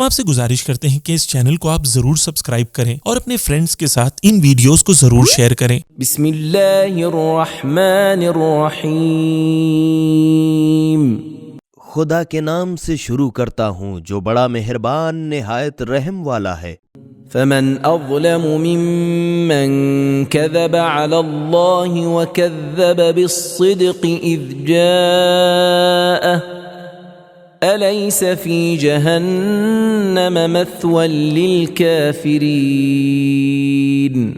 ہم آپ سے گزارش کرتے ہیں کہ اس چینل کو آپ ضرور سبسکرائب کریں اور اپنے فرینڈز کے ساتھ ان ویڈیوز کو ضرور شیئر کریں۔ بسم اللہ الرحمن الرحیم۔ خدا کے نام سے شروع کرتا ہوں جو بڑا مہربان نہایت رحم والا ہے۔ فمن اظلم ممن كذب على الله وكذب بالصدق اذ جاءه أليس في جهنم مثوى للكافرين۔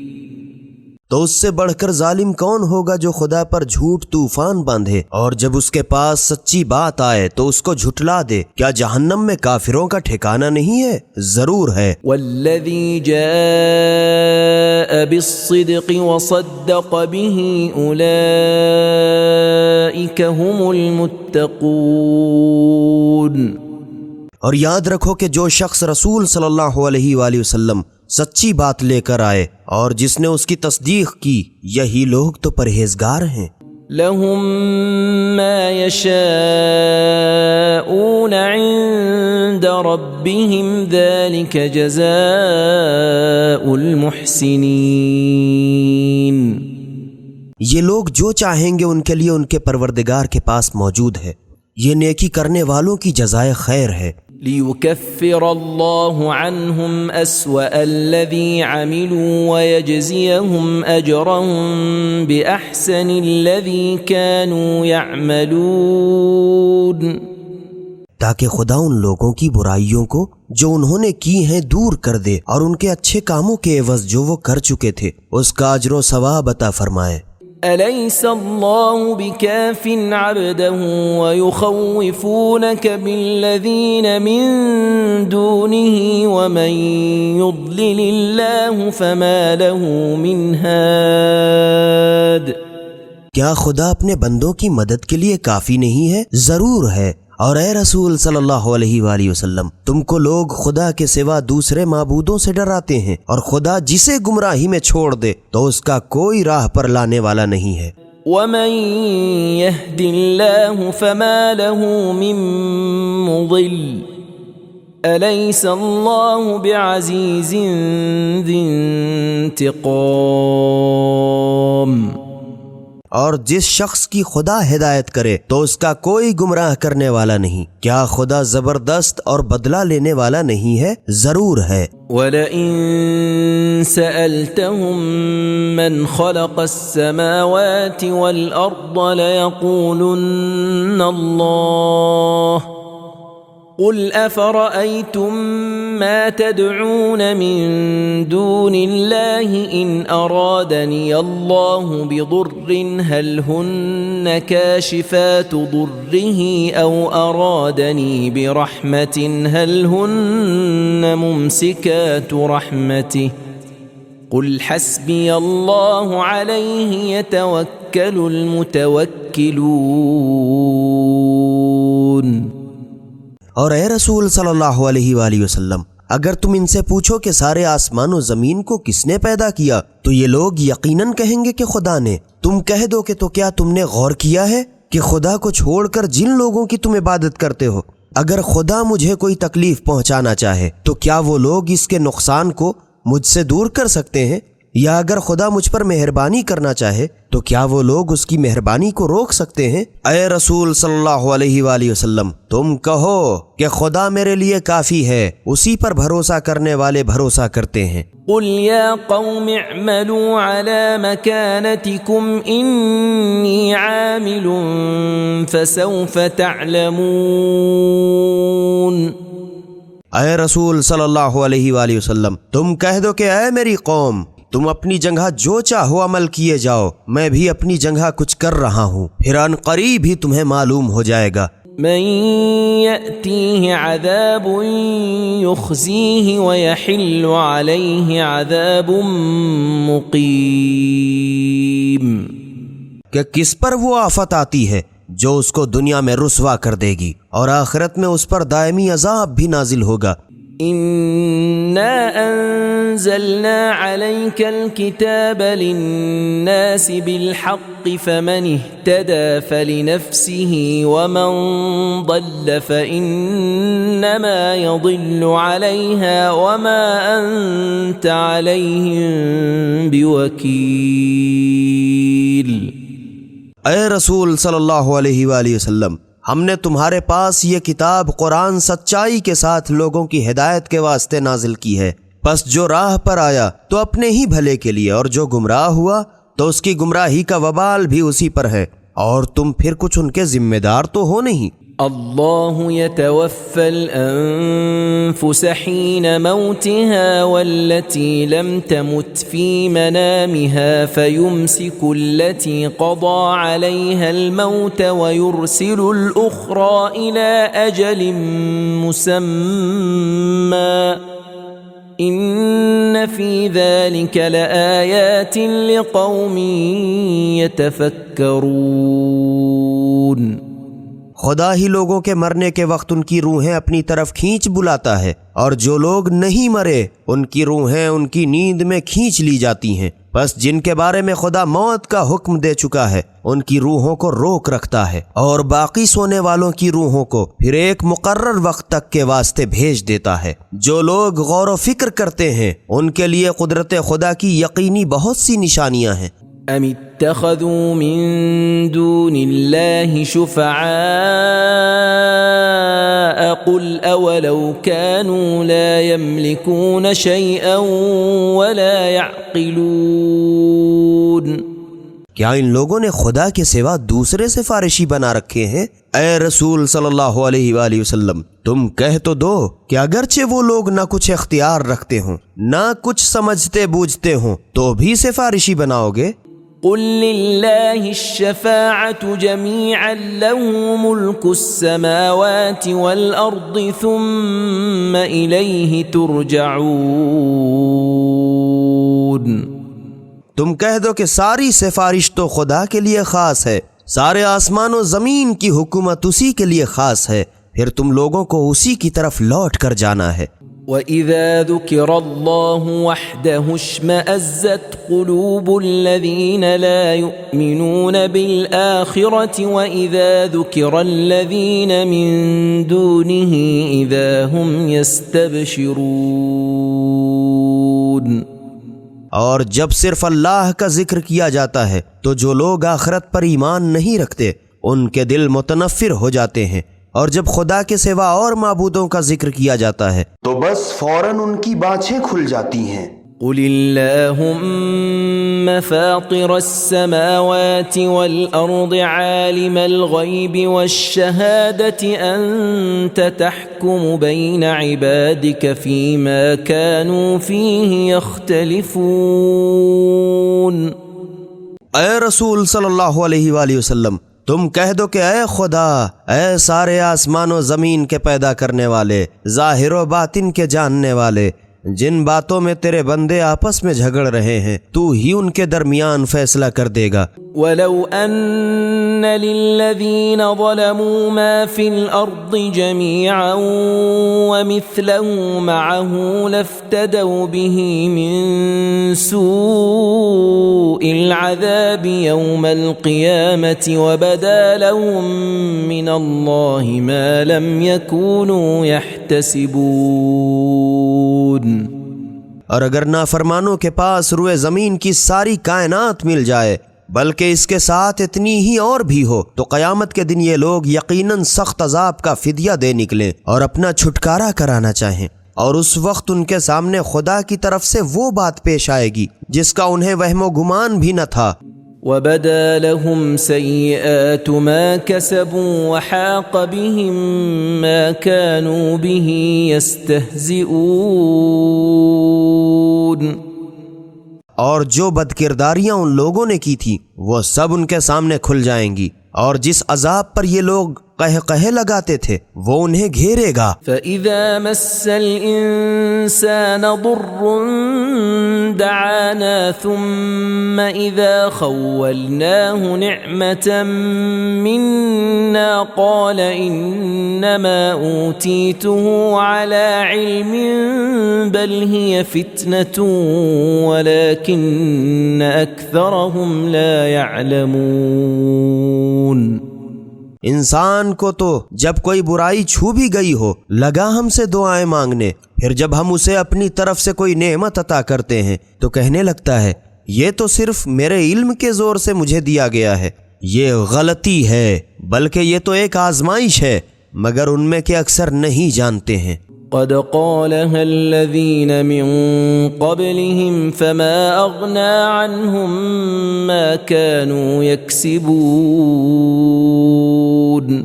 تو اس سے بڑھ کر ظالم کون ہوگا جو خدا پر جھوٹ طوفان باندھے اور جب اس کے پاس سچی بات آئے تو اس کو جھٹلا دے؟ کیا جہنم میں کافروں کا ٹھکانہ نہیں ہے؟ ضرور ہے۔ والذی جاء بالصدق وصدق به اولئک هم المتقون۔ اور یاد رکھو کہ جو شخص رسول صلی اللہ علیہ وآلہ وسلم سچی بات لے کر آئے اور جس نے اس کی تصدیق کی، یہی لوگ تو پرہیزگار ہیں۔ لهم ما يشاءون عند ربهم ذلك جزاء المحسنين۔ یہ لوگ جو چاہیں گے ان کے لیے ان کے پروردگار کے پاس موجود ہے، یہ نیکی کرنے والوں کی جزائے خیر ہے۔ لِيُكَفِّرَ اللَّهُ عَنْهُمْ أَسْوَأَ الَّذِي عَمِلُوا وَيَجْزِيَهُمْ أَجْرًا بِأَحْسَنِ الَّذِي كَانُوا يَعْمَلُونَ، تاکہ خدا ان لوگوں کی برائیوں کو جو انہوں نے کی ہیں دور کر دے اور ان کے اچھے کاموں کے عوض جو وہ کر چکے تھے اس کا اجر و ثواب عطا فرمائے۔ أَلَيْسَ اللَّهُ بِكَافٍ عَبْدَهُ وَيُخَوِّفُونَكَ بِالَّذِينَ مِن دُونِهِ وَمَن يُضْلِلِ اللَّهُ فَمَا لَهُ مِنْ هَادٍ۔ کیا خدا اپنے بندوں کی مدد کے لیے کافی نہیں ہے؟ ضرور ہے۔ اور اے رسول صلی اللہ علیہ وآلہ وسلم، تم کو لوگ خدا کے سوا دوسرے معبودوں سے ڈراتے ہیں، اور خدا جسے گمراہی میں چھوڑ دے تو اس کا کوئی راہ پر لانے والا نہیں ہے۔ وَمَن يَهْدِ اللَّهُ فَمَا لَهُ مِن مُضِلٍّ أَلَيْسَ اللَّهُ بِعَزِيزٍ ذِي انتقام۔ اور جس شخص کی خدا ہدایت کرے تو اس کا کوئی گمراہ کرنے والا نہیں۔ کیا خدا زبردست اور بدلہ لینے والا نہیں ہے؟ ضرور ہے۔ وَلَئِن سَأَلْتَهُم مَّنْ خَلَقَ السَّمَاوَاتِ وَالْأَرْضَ لَيَقُولُنَّ اللَّهُ قُلْ أَفَرَأَيْتُم مَّا تَدْعُونَ مِن دُونِ اللَّهِ إِنْ أَرَادَنِيَ اللَّهُ بِضُرٍّ هَلْ هُنَّ كَاشِفَاتُ ضُرِّهِ أَوْ أَرَادَنِي بِرَحْمَةٍ هَلْ هُنَّ مُمْسِكَاتُ رَحْمَتِهِ قُلْ حَسْبِيَ اللَّهُ عَلَيْهِ يَتَوَكَّلُ الْمُتَوَكِّلُونَ۔ اور اے رسول صلی اللہ علیہ وآلہ وسلم، اگر تم ان سے پوچھو کہ سارے آسمان و زمین کو کس نے پیدا کیا تو یہ لوگ یقیناً کہیں گے کہ خدا نے۔ تم کہہ دو کہ تو کیا تم نے غور کیا ہے کہ خدا کو چھوڑ کر جن لوگوں کی تم عبادت کرتے ہو، اگر خدا مجھے کوئی تکلیف پہنچانا چاہے تو کیا وہ لوگ اس کے نقصان کو مجھ سے دور کر سکتے ہیں؟ یا اگر خدا مجھ پر مہربانی کرنا چاہے تو کیا وہ لوگ اس کی مہربانی کو روک سکتے ہیں؟ اے رسول صلی اللہ علیہ وآلہ وسلم، تم کہو کہ خدا میرے لیے کافی ہے، اسی پر بھروسہ کرنے والے بھروسہ کرتے ہیں۔ قُلْ يَا قَوْمِ اعْمَلُوا عَلَى مَكَانَتِكُمْ إِنِّي عَامِلٌ فَسَوْفَ تَعْلَمُونَ۔ اے رسول صلی اللہ علیہ وآلہ وسلم، تم کہہ دو کہ اے میری قوم، تم اپنی جگہ جو چاہو عمل کیے جاؤ، میں بھی اپنی جگہ کچھ کر رہا ہوں، پھر ان قریب ہی تمہیں معلوم ہو جائے گا۔ من يأتيه عذاب يخزيه ويحل عليه عذاب مقيم۔ کہ کس پر وہ آفت آتی ہے جو اس کو دنیا میں رسوا کر دے گی اور آخرت میں اس پر دائمی عذاب بھی نازل ہوگا۔ إنا أنزلنا عليك الكتاب للناس بالحق فمن اهتدى فلنفسه ومن ضل فإنما يضل عليها وما أنت عليهم بوكيل۔ اے رسول صلی اللہ علیہ وآلہ وسلم، ہم نے تمہارے پاس یہ کتاب قرآن سچائی کے ساتھ لوگوں کی ہدایت کے واسطے نازل کی ہے، پس جو راہ پر آیا تو اپنے ہی بھلے کے لیے، اور جو گمراہ ہوا تو اس کی گمراہی کا وبال بھی اسی پر ہے، اور تم پھر کچھ ان کے ذمہ دار تو ہو نہیں۔ اللہ يتوفى الأنفس حين موتها والتي لم تمت في منامها فيمسك التي قضى عليها الموت ويرسل الأخرى إلى أجل مسمى إن في ذلك لآيات لقوم يتفكرون۔ خدا ہی لوگوں کے مرنے کے وقت ان کی روحیں اپنی طرف کھینچ بلاتا ہے، اور جو لوگ نہیں مرے ان کی روحیں ان کی نیند میں کھینچ لی جاتی ہیں، بس جن کے بارے میں خدا موت کا حکم دے چکا ہے ان کی روحوں کو روک رکھتا ہے، اور باقی سونے والوں کی روحوں کو پھر ایک مقرر وقت تک کے واسطے بھیج دیتا ہے۔ جو لوگ غور و فکر کرتے ہیں ان کے لیے قدرت خدا کی یقینی بہت سی نشانیاں ہیں۔ ام اتخذوا من دون الله شفعاء قل اولو كانوا لا يملكون شيئا ولا يعقلون۔ کیا ان لوگوں نے خدا کے سوا دوسرے سفارشی بنا رکھے ہیں؟ اے رسول صلی اللہ علیہ وآلہ وسلم، تم کہہ تو دو کہ اگرچہ وہ لوگ نہ کچھ اختیار رکھتے ہوں نہ کچھ سمجھتے بوجھتے ہوں تو بھی سفارشی بناؤ گے؟ قل لله الشفاعة جميعا له ملك السماوات والأرض ثم إليه ترجعون۔ تم کہہ دو کہ ساری سفارش تو خدا کے لیے خاص ہے، سارے آسمان و زمین کی حکومت اسی کے لیے خاص ہے، پھر تم لوگوں کو اسی کی طرف لوٹ کر جانا ہے۔ وَإِذَا ذُكِرَ اللَّهُ وَحْدَهُ اشْمَأَزَّتْ قُلُوبُ الَّذِينَ لَا يُؤْمِنُونَ بِالْآخِرَةِ وَإِذَا ذُكِرَ الَّذِينَ مِن دُونِهِ إِذَا هُمْ يَسْتَبْشِرُونَ۔ اور جب صرف اللہ کا ذکر کیا جاتا ہے تو جو لوگ آخرت پر ایمان نہیں رکھتے ان کے دل متنفر ہو جاتے ہیں، اور جب خدا کے سوا اور معبودوں کا ذکر کیا جاتا ہے تو بس فوراً ان کی بانچیں کھل جاتی ہیں۔ قل اللهم فاطر السماوات والأرض عالم الغيب والشهادة أنت تحكم بين عبادك فيما كانوا فيه يختلفون۔ اے رسول صلی اللہ علیہ وآلہ وسلم، تم کہہ دو کہ اے خدا، اے سارے آسمان و زمین کے پیدا کرنے والے، ظاہر و باطن کے جاننے والے، جن باتوں میں تیرے بندے آپس میں جھگڑ رہے ہیں تو ہی ان کے درمیان فیصلہ کر دے گا۔ وَلَوْ أَنَّ لِلَّذِينَ ظَلَمُوا مَا فِي الْأَرْضِ جَمِيعًا وَمِثْلَهُ مَعَهُ لَافْتَدَوْا بِهِ مِن سُوءِ الْعَذَابِ يَوْمَ الْقِيَامَةِ وَبَدَا لَهُم مِّنَ اللَّهِ مَا لَمْ يَكُونُوا يَحْتَسِبُونَ۔ اور اگر نافرمانوں کے پاس روئے زمین کی ساری کائنات مل جائے بلکہ اس کے ساتھ اتنی ہی اور بھی ہو تو قیامت کے دن یہ لوگ یقیناً سخت عذاب کا فدیہ دے نکلیں اور اپنا چھٹکارا کرانا چاہیں، اور اس وقت ان کے سامنے خدا کی طرف سے وہ بات پیش آئے گی جس کا انہیں وہم و گمان بھی نہ تھا۔ وَبَدَا لَهُمْ سَيِّئَاتُ مَا كَسَبُوا وَحَاقَ بِهِم مَّا كَانُوا بِهِ يَسْتَهْزِئُونَ۔ اور جو بدکرداریاں ان لوگوں نے کی تھی وہ سب ان کے سامنے کھل جائیں گی، اور جس عذاب پر یہ لوگ قہقہے لگاتے تھے وہ انہیں گھیرے گا۔ فَإِذَا مَسَّ الْإِنسَانَ ضُرٌّ دَعَانَا ثُمَّ إِذَا خَوَّلْنَاهُ نِعْمَةً مِنَّا قَالَ إِنَّمَا أُوتِيتُهُ عَلَى عِلْمٍ بَلْ هِيَ فِتْنَةٌ وَلَكِنَّ أَكْثَرَهُمْ لَا يَعْلَمُونَ۔ انسان کو تو جب کوئی برائی چھو بھی گئی ہو لگا ہم سے دعائیں مانگنے، پھر جب ہم اسے اپنی طرف سے کوئی نعمت عطا کرتے ہیں تو کہنے لگتا ہے یہ تو صرف میرے علم کے زور سے مجھے دیا گیا ہے۔ یہ غلطی ہے، بلکہ یہ تو ایک آزمائش ہے، مگر ان میں کے اکثر نہیں جانتے ہیں۔ قد قالها الذين من قبلهم فما أغنى عنهم ما كانوا يكسبون۔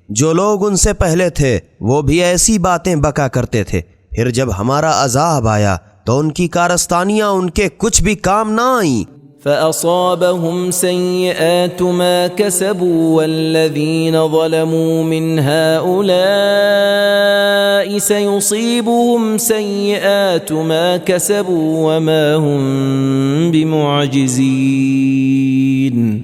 جو لوگ ان سے پہلے تھے وہ بھی ایسی باتیں بکا کرتے تھے، پھر جب ہمارا عذاب آیا تو ان کی کارستانیاں ان کے کچھ بھی کام نہ آئیں۔ فأصابهم سيئات ما كسبوا والذين ظلموا من هؤلاء سيصيبهم سيئات ما كسبوا وما هم بمعجزين۔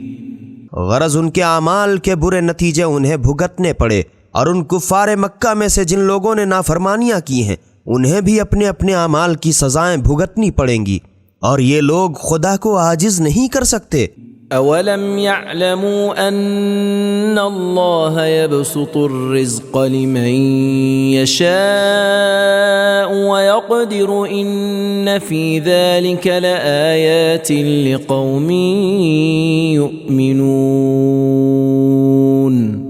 غرض ان کے اعمال کے برے نتیجے انہیں بھگتنے پڑے، اور ان کفار مکہ میں سے جن لوگوں نے نافرمانیاں کی ہیں انہیں بھی اپنے اپنے اعمال کی سزائیں بھگتنی پڑیں گی، اور یہ لوگ خدا کو عاجز نہیں کر سکتے۔ اولم يعلموا ان اللہ يبسط الرزق لمن يشاء ويقدر ان في ذلك لآیات لقوم يؤمنون۔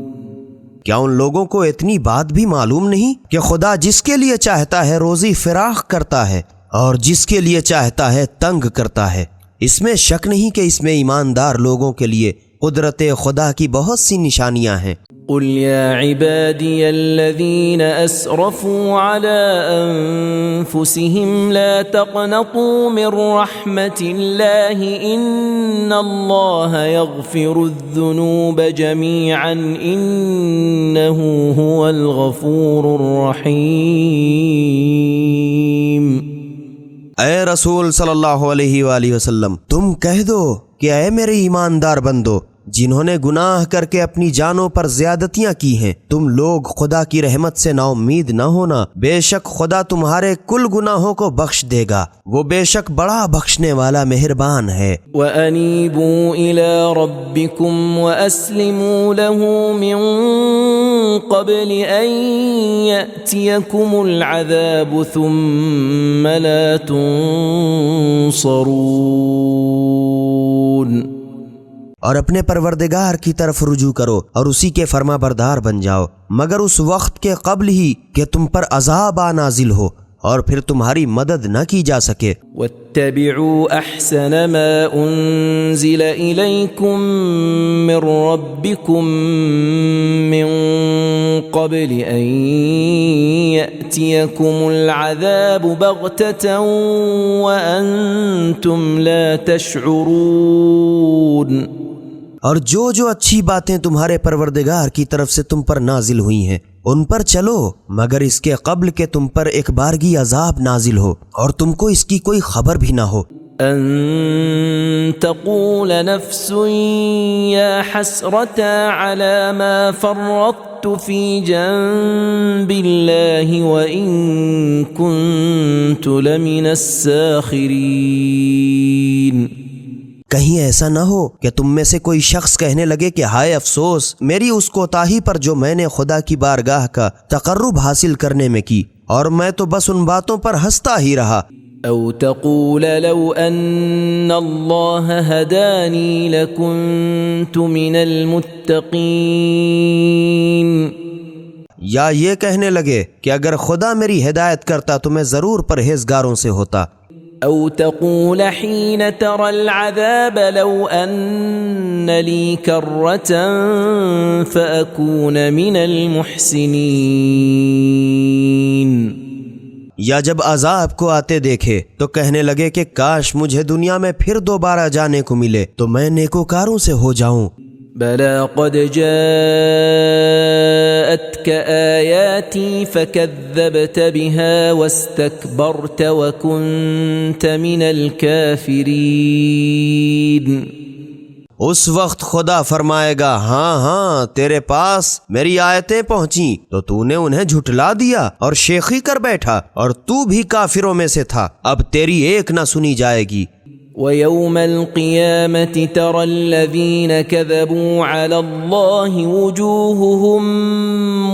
کیا ان لوگوں کو اتنی بات بھی معلوم نہیں کہ خدا جس کے لیے چاہتا ہے روزی فراخ کرتا ہے اور جس کے لیے چاہتا ہے تنگ کرتا ہے؟ اس میں شک نہیں کہ اس میں ایماندار لوگوں کے لیے قدرت خدا کی بہت سی نشانیاں ہیں۔ قل یا عبادی الذین اسرفوا علی انفسهم لا تقنطوا من رحمت اللہ ان اللہ یغفر الذنوب جميعا انہ هو الغفور الرحیم۔ اے رسول صلی اللہ علیہ وآلہ وسلم، تم کہہ دو کہ اے میرے ایماندار بندو، جنہوں نے گناہ کر کے اپنی جانوں پر زیادتیاں کی ہیں، تم لوگ خدا کی رحمت سے نا امید نہ ہونا، بے شک خدا تمہارے کل گناہوں کو بخش دے گا، وہ بے شک بڑا بخشنے والا مہربان ہے۔ وَأَنِيبُوا إِلَىٰ رَبِّكُمْ وَأَسْلِمُوا لَهُ مِن قَبْلِ أَن يَأْتِيَكُمُ الْعَذَابُ ثُمَّ لَا تُنصَرُونَ۔ اور اپنے پروردگار کی طرف رجوع کرو اور اسی کے فرما بردار بن جاؤ، مگر اس وقت کے قبل ہی کہ تم پر عذاب آ نازل ہو اور پھر تمہاری مدد نہ کی جا سکے۔ وَاتَّبِعُوا أَحْسَنَ مَا أُنزِلَ إِلَيْكُم مِّن رَّبِّكُم مِّن قَبْلِ أَن يَأْتِيَكُمُ الْعَذَابُ بَغْتَةً وَأَنتُمْ لَا تَشْعُرُونَ۔ اور جو اچھی باتیں تمہارے پروردگار کی طرف سے تم پر نازل ہوئی ہیں ان پر چلو، مگر اس کے قبل کہ تم پر ایک بارگی عذاب نازل ہو اور تم کو اس کی کوئی خبر بھی نہ ہو۔ ان تقول نفس یا حسرتا علی ما فرطت فی جنب اللہ وان کنت لمن الساخرین۔ کہیں ایسا نہ ہو کہ تم میں سے کوئی شخص کہنے لگے کہ ہائے افسوس میری اس کوتاہی پر جو میں نے خدا کی بارگاہ کا تقرب حاصل کرنے میں کی، اور میں تو بس ان باتوں پر ہنستا ہی رہا۔ او تقول لو ان اللہ ہدانی لکنت من المتقین۔ یا یہ کہنے لگے کہ اگر خدا میری ہدایت کرتا تو میں ضرور پرہیزگاروں سے ہوتا۔ او تقول حين ترى العذاب لو ان لي كرة فأكون من المحسنين۔ یا جب عذاب کو آتے دیکھے تو کہنے لگے کہ کاش مجھے دنیا میں پھر دوبارہ جانے کو ملے تو میں نیکوکاروں سے ہو جاؤں۔ بلى قد جاءتك آياتي فكذبت بها واستكبرت وكنت من الكافرين۔ اس وقت خدا فرمائے گا ہاں ہاں تیرے پاس میری آیتیں پہنچیں تو تو نے انہیں جھٹلا دیا اور شیخی کر بیٹھا اور تو بھی کافروں میں سے تھا، اب تیری ایک نہ سنی جائے گی۔ وَيَوْمَ الْقِيَامَةِ تَرَى الَّذِينَ كَذَبُوا عَلَى اللَّهِ وُجُوهُهُمْ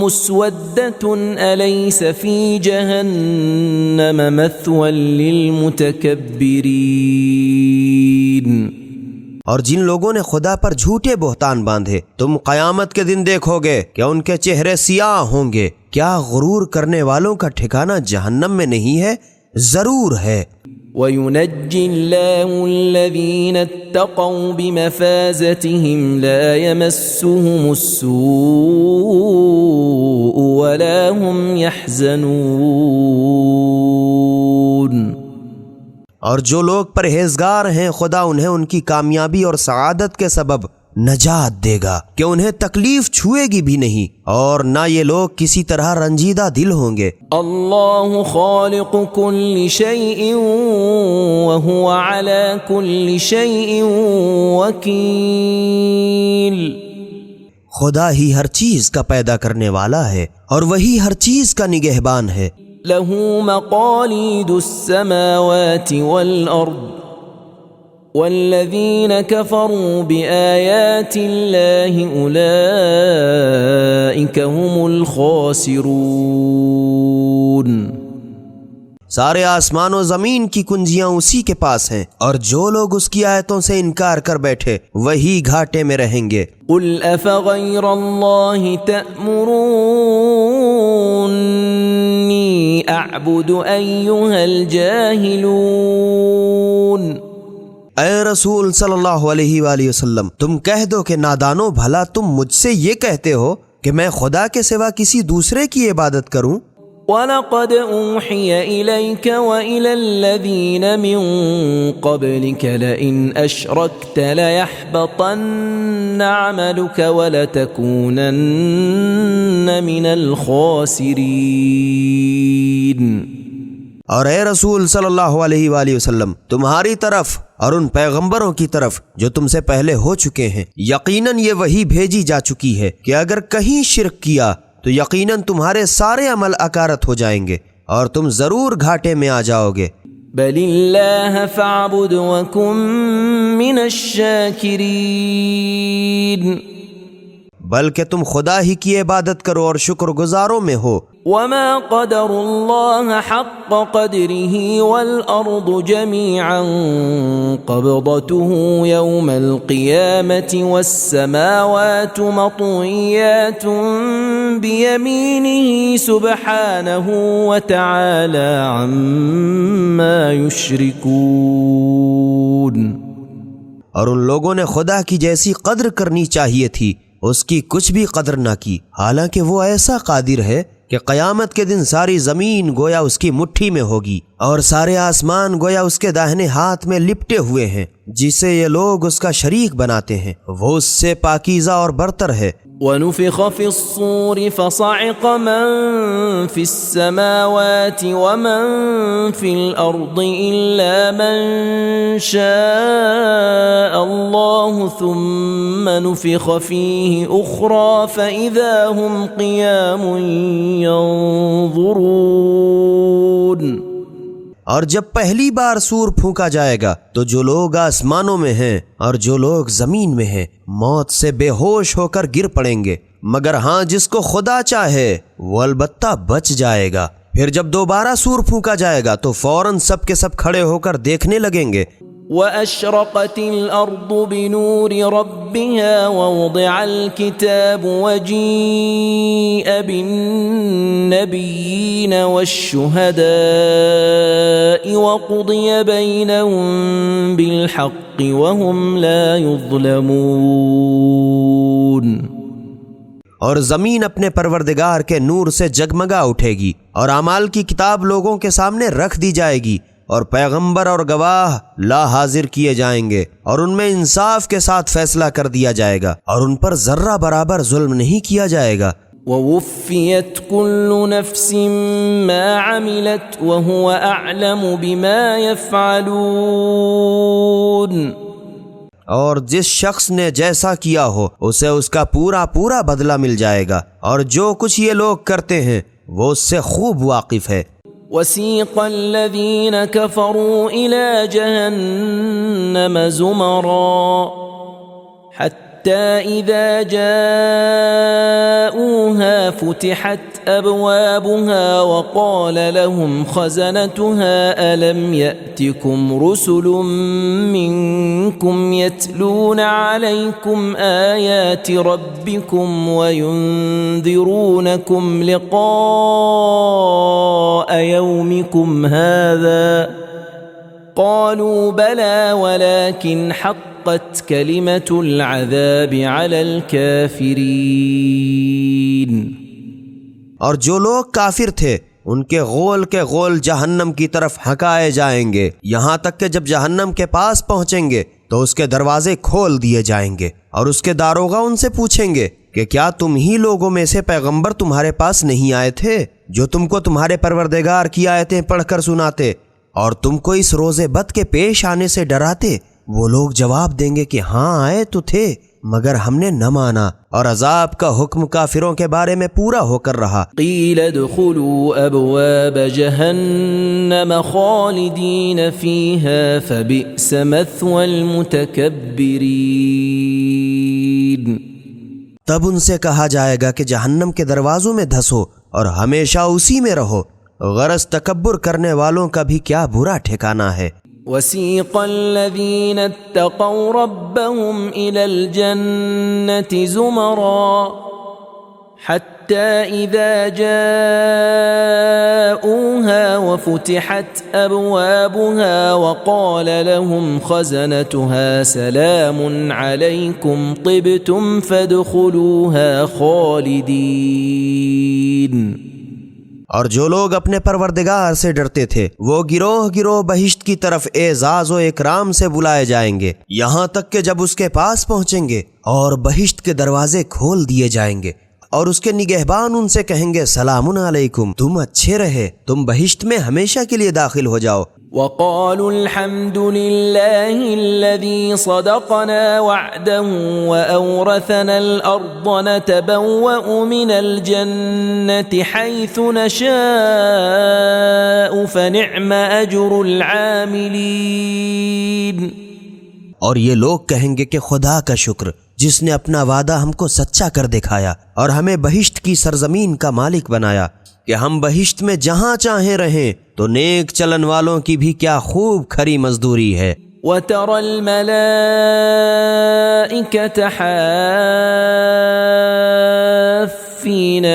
مُسْوَدَّةٌ أَلَيْسَ فِي جَهَنَّمَ مَثْوًى لِلْمُتَكَبِّرِينَ۔ اور جن لوگوں نے خدا پر جھوٹے بہتان باندھے تم قیامت کے دن دیکھو گے کہ ان کے چہرے سیاہ ہوں گے، کیا غرور کرنے والوں کا ٹھکانہ جہنم میں نہیں ہے؟ ضرور ہے۔ وَيُنَجِّي اللَّهُ الَّذِينَ اتَّقَوْا بِمَفَازَتِهِمْ لَا يَمَسُّهُمُ السُّوءُ وَلَا هُمْ يَحْزَنُونَ۔ اور جو لوگ پرہیزگار ہیں خدا انہیں ان کی کامیابی اور سعادت کے سبب نجات دے گا کہ انہیں تکلیف چھوئے گی بھی نہیں، اور نہ یہ لوگ کسی طرح رنجیدہ دل ہوں گے۔ اللہ خالق کل شیء وهو على کل شیء وکیل۔ خدا ہی ہر چیز کا پیدا کرنے والا ہے اور وہی ہر چیز کا نگہبان ہے۔ له مقاليد السماوات والأرض والذين كفروا بآيات الله أولئك هم الخاسرون۔ سارے آسمان و زمین کی کنجیاں اسی کے پاس ہیں، اور جو لوگ اس کی آیتوں سے انکار کر بیٹھے وہی گھاٹے میں رہیں گے۔ قل افغیر اللہ تأمرونی اعبد ایہا الجاہلون۔ اے رسول صلی اللہ علیہ وآلہ وسلم، تم کہہ دو کہ نادانو بھلا تم مجھ سے یہ کہتے ہو کہ میں خدا کے سوا کسی دوسرے کی عبادت کروں؟ وَلَقَدْ أُوحِيَ إِلَيْكَ وَإِلَى الَّذِينَ مِن قَبْلِكَ لَئِنْ أَشْرَكْتَ لَيَحْبَطَنَّ عَمَلُكَ وَلَتَكُونَنَّ مِنَ الْخَاسِرِينَ۔ اور اے رسول صلی اللہ علیہ وآلہ وسلم، تمہاری طرف اور ان پیغمبروں کی طرف جو تم سے پہلے ہو چکے ہیں یقیناً یہ وحی بھیجی جا چکی ہے کہ اگر کہیں شرک کیا تو یقیناً تمہارے سارے عمل اکارت ہو جائیں گے اور تم ضرور گھاٹے میں آ جاؤ گے۔ بل اللہ فاعبد وکن من الشاکرین، بلکہ تم خدا ہی کی عبادت کرو اور شکر گزاروں میں ہو۔ وما قدر اللہ حق قدره والارض جميعا قبضته يوم القيامة والسماوات مطويات بيمينه سبحانه وتعالى عما يشركون۔ اور ان لوگوں نے خدا کی جیسی قدر کرنی چاہیے تھی اس کی کچھ بھی قدر نہ کی، حالانکہ وہ ایسا قادر ہے کہ قیامت کے دن ساری زمین گویا اس کی مٹھی میں ہوگی اور سارے آسمان گویا اس کے داہنے ہاتھ میں لپٹے ہوئے ہیں، جسے یہ لوگ اس کا شریک بناتے ہیں وہ اس سے پاکیزہ اور برتر ہے۔ وَنُفِخَ فِي الصُّورِ فَصَعِقَ مَن فِي السَّمَاوَاتِ وَمَن فِي الْأَرْضِ إِلَّا مَن شَاءَ اللَّهُ ثُمَّ نُفِخَ فِيهِ أُخْرَى فَإِذَا هُمْ قِيَامٌ يَنظُرُونَ۔ اور جب پہلی بار سور پھونکا جائے گا تو جو لوگ آسمانوں میں ہیں اور جو لوگ زمین میں ہیں موت سے بے ہوش ہو کر گر پڑیں گے، مگر ہاں جس کو خدا چاہے وہ البتہ بچ جائے گا۔ پھر جب دوبارہ سور پھونکا جائے گا تو فوراً سب کے سب کھڑے ہو کر دیکھنے لگیں گے۔ وَأَشْرَقَتِ الْأَرْضُ بِنُورِ رَبِّهَا وَوُضِعَ الْكِتَابُ وَجِيءَ بِالنَّبِيِّينَ وَالشُّهَدَاءِ وَقُضِيَ بَيْنَهُم بِالْحَقِّ وَهُمْ لَا يُظْلَمُونَ۔ اور زمین اپنے پروردگار کے نور سے جگمگا اٹھے گی اور اعمال کی کتاب لوگوں کے سامنے رکھ دی جائے گی اور پیغمبر اور گواہ لا حاضر کیے جائیں گے، اور ان میں انصاف کے ساتھ فیصلہ کر دیا جائے گا، اور ان پر ذرہ برابر ظلم نہیں کیا جائے گا۔ وَوُفِّيَتْ كُلُّ نَفْسٍ مَا عَمِلَتْ وَهُوَ أَعْلَمُ بِمَا يَفْعَلُونَ۔ اور جس شخص نے جیسا کیا ہو اسے اس کا پورا پورا بدلہ مل جائے گا، اور جو کچھ یہ لوگ کرتے ہیں وہ اس سے خوب واقف ہے۔ وَسِيقَ الَّذِينَ كَفَرُوا إِلَى جَهَنَّمَ زُمَرًا حَتَّى إِذَا جَاءُوهَا فُتِحَتْ أَبْوَابُهَا وَقَالَ لَهُمْ خَزَنَتُهَا أَلَمْ يَأْتِكُمْ رُسُلٌ مِّنكُمْ يَتْلُونَ عَلَيْكُمْ آيَاتِ رَبِّكُمْ وَيُنذِرُونَكُمْ لِقَاءَ يَوْمِكُمْ هَذَا قَالُوا بَلَى وَلَكِنْ حَقَّتْ كَلِمَةُ الْعَذَابِ عَلَى الْكَافِرِينَ۔ اور جو لوگ کافر تھے ان کے غول جہنم کی طرف ہکائے جائیں گے، یہاں تک کہ جب جہنم کے پاس پہنچیں گے تو اس کے دروازے کھول دیے جائیں گے، اور اس کے داروغہ ان سے پوچھیں گے کہ کیا تم ہی لوگوں میں سے پیغمبر تمہارے پاس نہیں آئے تھے جو تم کو تمہارے پروردگار کی آیتیں پڑھ کر سناتے اور تم کو اس روز بد کے پیش آنے سے ڈراتے؟ وہ لوگ جواب دیں گے کہ ہاں آئے تو تھے مگر ہم نے نہ مانا، اور عذاب کا حکم کافروں کے بارے میں پورا ہو کر رہا۔ قیل ادخلوا ابواب جہنم خالدین فیہا فبئس مثوى المتکبرین۔ تب ان سے کہا جائے گا کہ جہنم کے دروازوں میں دھسو اور ہمیشہ اسی میں رہو، غرض تکبر کرنے والوں کا بھی کیا برا ٹھکانہ ہے۔ وَسِيقَ الَّذِينَ اتَّقَوْا رَبَّهُمْ إِلَى الْجَنَّةِ زُمَرًا حَتَّى إِذَا جَاءُوهَا وَفُتِحَتْ أَبْوَابُهَا وَقَالَ لَهُمْ خَزَنَتُهَا سَلَامٌ عَلَيْكُمْ طِبْتُمْ فَادْخُلُوهَا خَالِدِينَ۔ اور جو لوگ اپنے پروردگار سے ڈرتے تھے وہ گروہ گروہ بہشت کی طرف اعزاز و اکرام سے بلائے جائیں گے، یہاں تک کہ جب اس کے پاس پہنچیں گے اور بہشت کے دروازے کھول دیے جائیں گے، اور اس کے نگہبان ان سے کہیں گے سلام علیکم، تم اچھے رہے، تم بہشت میں ہمیشہ کے لیے داخل ہو جاؤ۔ وَقَالُوا الْحَمْدُ لِلَّهِ الَّذِي صَدَقَنَا وَعْدَهُ وَأَوْرَثَنَا الْأَرْضَ نَتَبَوَّأُ مِنَ الْجَنَّةِ حَيْثُ نَشَاءُ فَنِعْمَ أَجْرُ الْعَامِلِينَ۔ اور یہ لوگ کہیں گے کہ خدا کا شکر جس نے اپنا وعدہ ہم کو سچا کر دکھایا اور ہمیں بہشت کی سرزمین کا مالک بنایا کہ ہم بہشت میں جہاں چاہیں رہیں، تو نیک چلن والوں کی بھی کیا خوب کھری مزدوری ہے۔ وَتَرَى الْمَلَائِكَةَ حَافِّينَ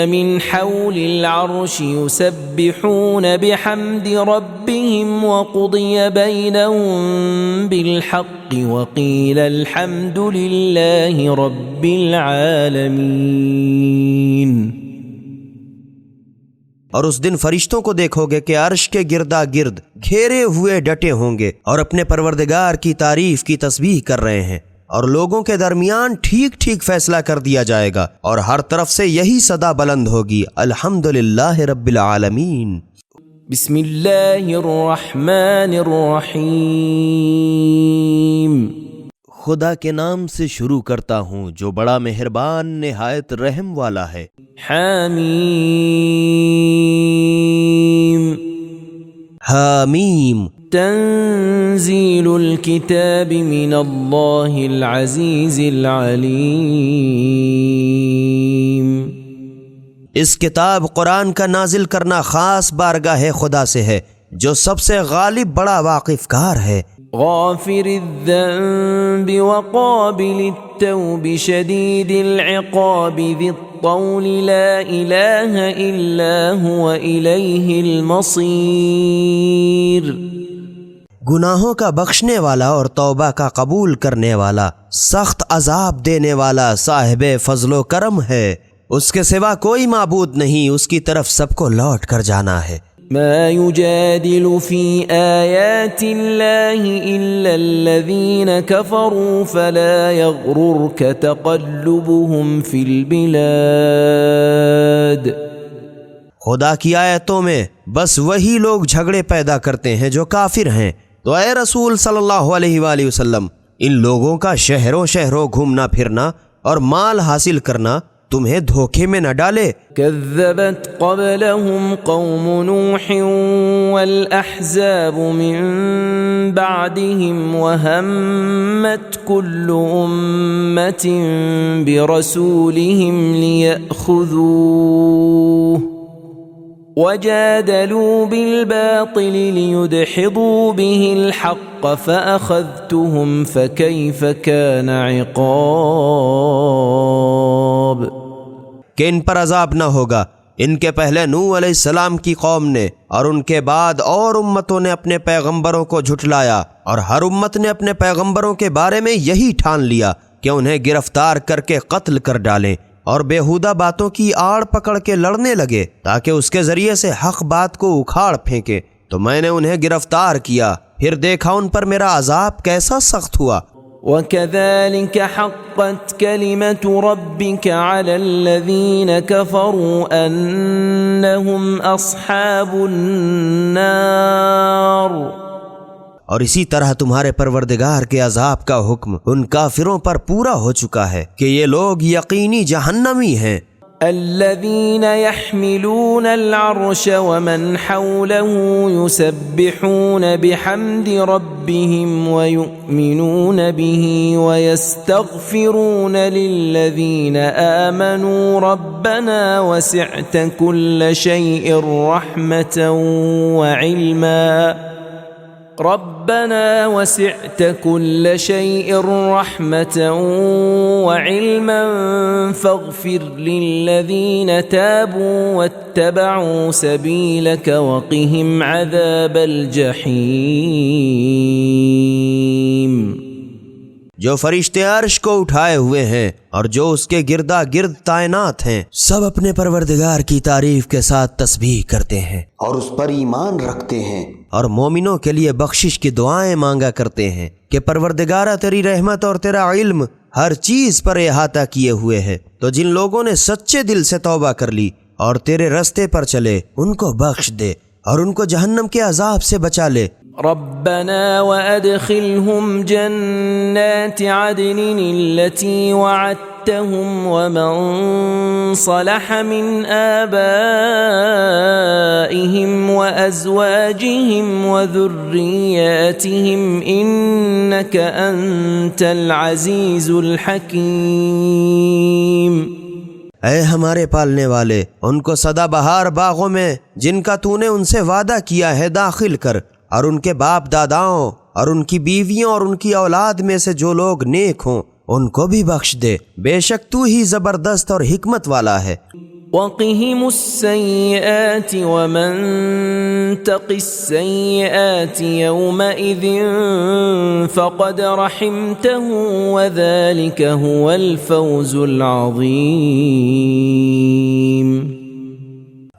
مِنْ حَوْلِ الْعَرْشِ يُسَبِّحُونَ بِحَمْدِ رَبِّهِمْ وَقُضِيَ بَيْنَهُم بِالْحَقِّ وَقِيلَ الْحَمْدُ لِلَّهِ رَبِّ الْعَالَمِينَ۔ اور اس دن فرشتوں کو دیکھو گے کہ عرش کے گردا گرد گھیرے ہوئے ڈٹے ہوں گے اور اپنے پروردگار کی تعریف کی تسبیح کر رہے ہیں، اور لوگوں کے درمیان ٹھیک ٹھیک فیصلہ کر دیا جائے گا، اور ہر طرف سے یہی صدا بلند ہوگی، الحمدللہ رب العالمین۔ بسم اللہ الرحمن الرحیم۔ خدا کے نام سے شروع کرتا ہوں جو بڑا مہربان نہایت رحم والا ہے۔ حامیم۔ حامیم۔ تنزیل الکتاب من اللہ العزیز العلیم۔ اس کتاب قرآن کا نازل کرنا خاص بارگاہ خدا سے ہے جو سب سے غالب بڑا واقف کار ہے۔ غافر الذنب وقابل التوب شدید العقاب ذی الطول لا الہ الا هو الیہ المصیر۔ گناہوں کا بخشنے والا اور توبہ کا قبول کرنے والا، سخت عذاب دینے والا، صاحب فضل و کرم ہے، اس کے سوا کوئی معبود نہیں، اس کی طرف سب کو لوٹ کر جانا ہے۔ ما يجادل في آيات الله إلا الذين كفروا فلا يغررك تقلبهم في البلاد. خدا کی آیتوں میں بس وہی لوگ جھگڑے پیدا کرتے ہیں جو کافر ہیں. تو اے رسول صلی اللہ علیہ وآلہ وسلم، ان لوگوں کا شہروں شہروں گھومنا پھرنا اور مال حاصل کرنا تمہیں دھوکے میں نہ ڈالے. كذبت قبلهم قوم نوح والأحزاب من بعدهم وهمت كل أمة برسولهم ليأخذوه وجادلوا بالباطل ليدحضوا به الحق فأخذتهم فكيف كان عقاب. کہ ان پر عذاب نہ ہوگا. ان کے پہلے نوح علیہ السلام کی قوم نے اور ان کے بعد اور امتوں نے اپنے پیغمبروں کو جھٹلایا، اور ہر امت نے اپنے پیغمبروں کے بارے میں یہی ٹھان لیا کہ انہیں گرفتار کر کے قتل کر ڈالیں، اور بیہودہ باتوں کی آڑ پکڑ کے لڑنے لگے تاکہ اس کے ذریعے سے حق بات کو اکھاڑ پھینکے. تو میں نے انہیں گرفتار کیا، پھر دیکھا ان پر میرا عذاب کیسا سخت ہوا. وَكَذَلِكَ حَقَّتْ كَلِمَةُ رَبِّكَ عَلَى الَّذِينَ كَفَرُوا أَنَّهُمْ أَصْحَابُ النَّارِ. اور اسی طرح تمہارے پروردگار کے عذاب کا حکم ان کافروں پر پورا ہو چکا ہے کہ یہ لوگ یقینی جہنمی ہیں. الذين يحملون العرش ومن حوله يسبحون بحمد ربهم ويؤمنون به ويستغفرون للذين آمنوا ربنا وسعت كل شيء رحمة وعلما ربنا وسعت كل شيء رحمة وعلما فاغفر للذين تابوا واتبعوا سبيلك وقهم عذاب الجحيم. جو فرشتے عرش کو اٹھائے ہوئے ہیں اور جو اس کے گردا گرد تعینات ہیں، سب اپنے پروردگار کی تعریف کے ساتھ تسبیح کرتے ہیں اور اس پر ایمان رکھتے ہیں، اور مومنوں کے لیے بخشش کی دعائیں مانگا کرتے ہیں کہ پروردگارہ تیری رحمت اور تیرا علم ہر چیز پر احاطہ کیے ہوئے ہے. تو جن لوگوں نے سچے دل سے توبہ کر لی اور تیرے رستے پر چلے ان کو بخش دے اور ان کو جہنم کے عذاب سے بچا لے. ربنا وأدخلهم جنات عدن التي وعدتهم ومن صلح من آبائهم وأزواجهم وذرياتهم إنك أنت العزيز الحكيم. اے ہمارے پالنے والے، ان کو سدا بہار باغوں میں جن کا تو نے ان سے وعدہ کیا ہے داخل کر، اور ان کے باپ داداؤں اور ان کی بیویوں اور ان کی اولاد میں سے جو لوگ نیک ہوں ان کو بھی بخش دے. بے شک تو ہی زبردست اور حکمت والا ہے. وقهم السيئات ومن تق السيئات يومئذ فقد رحمته وذلك هو الفوز العظيم.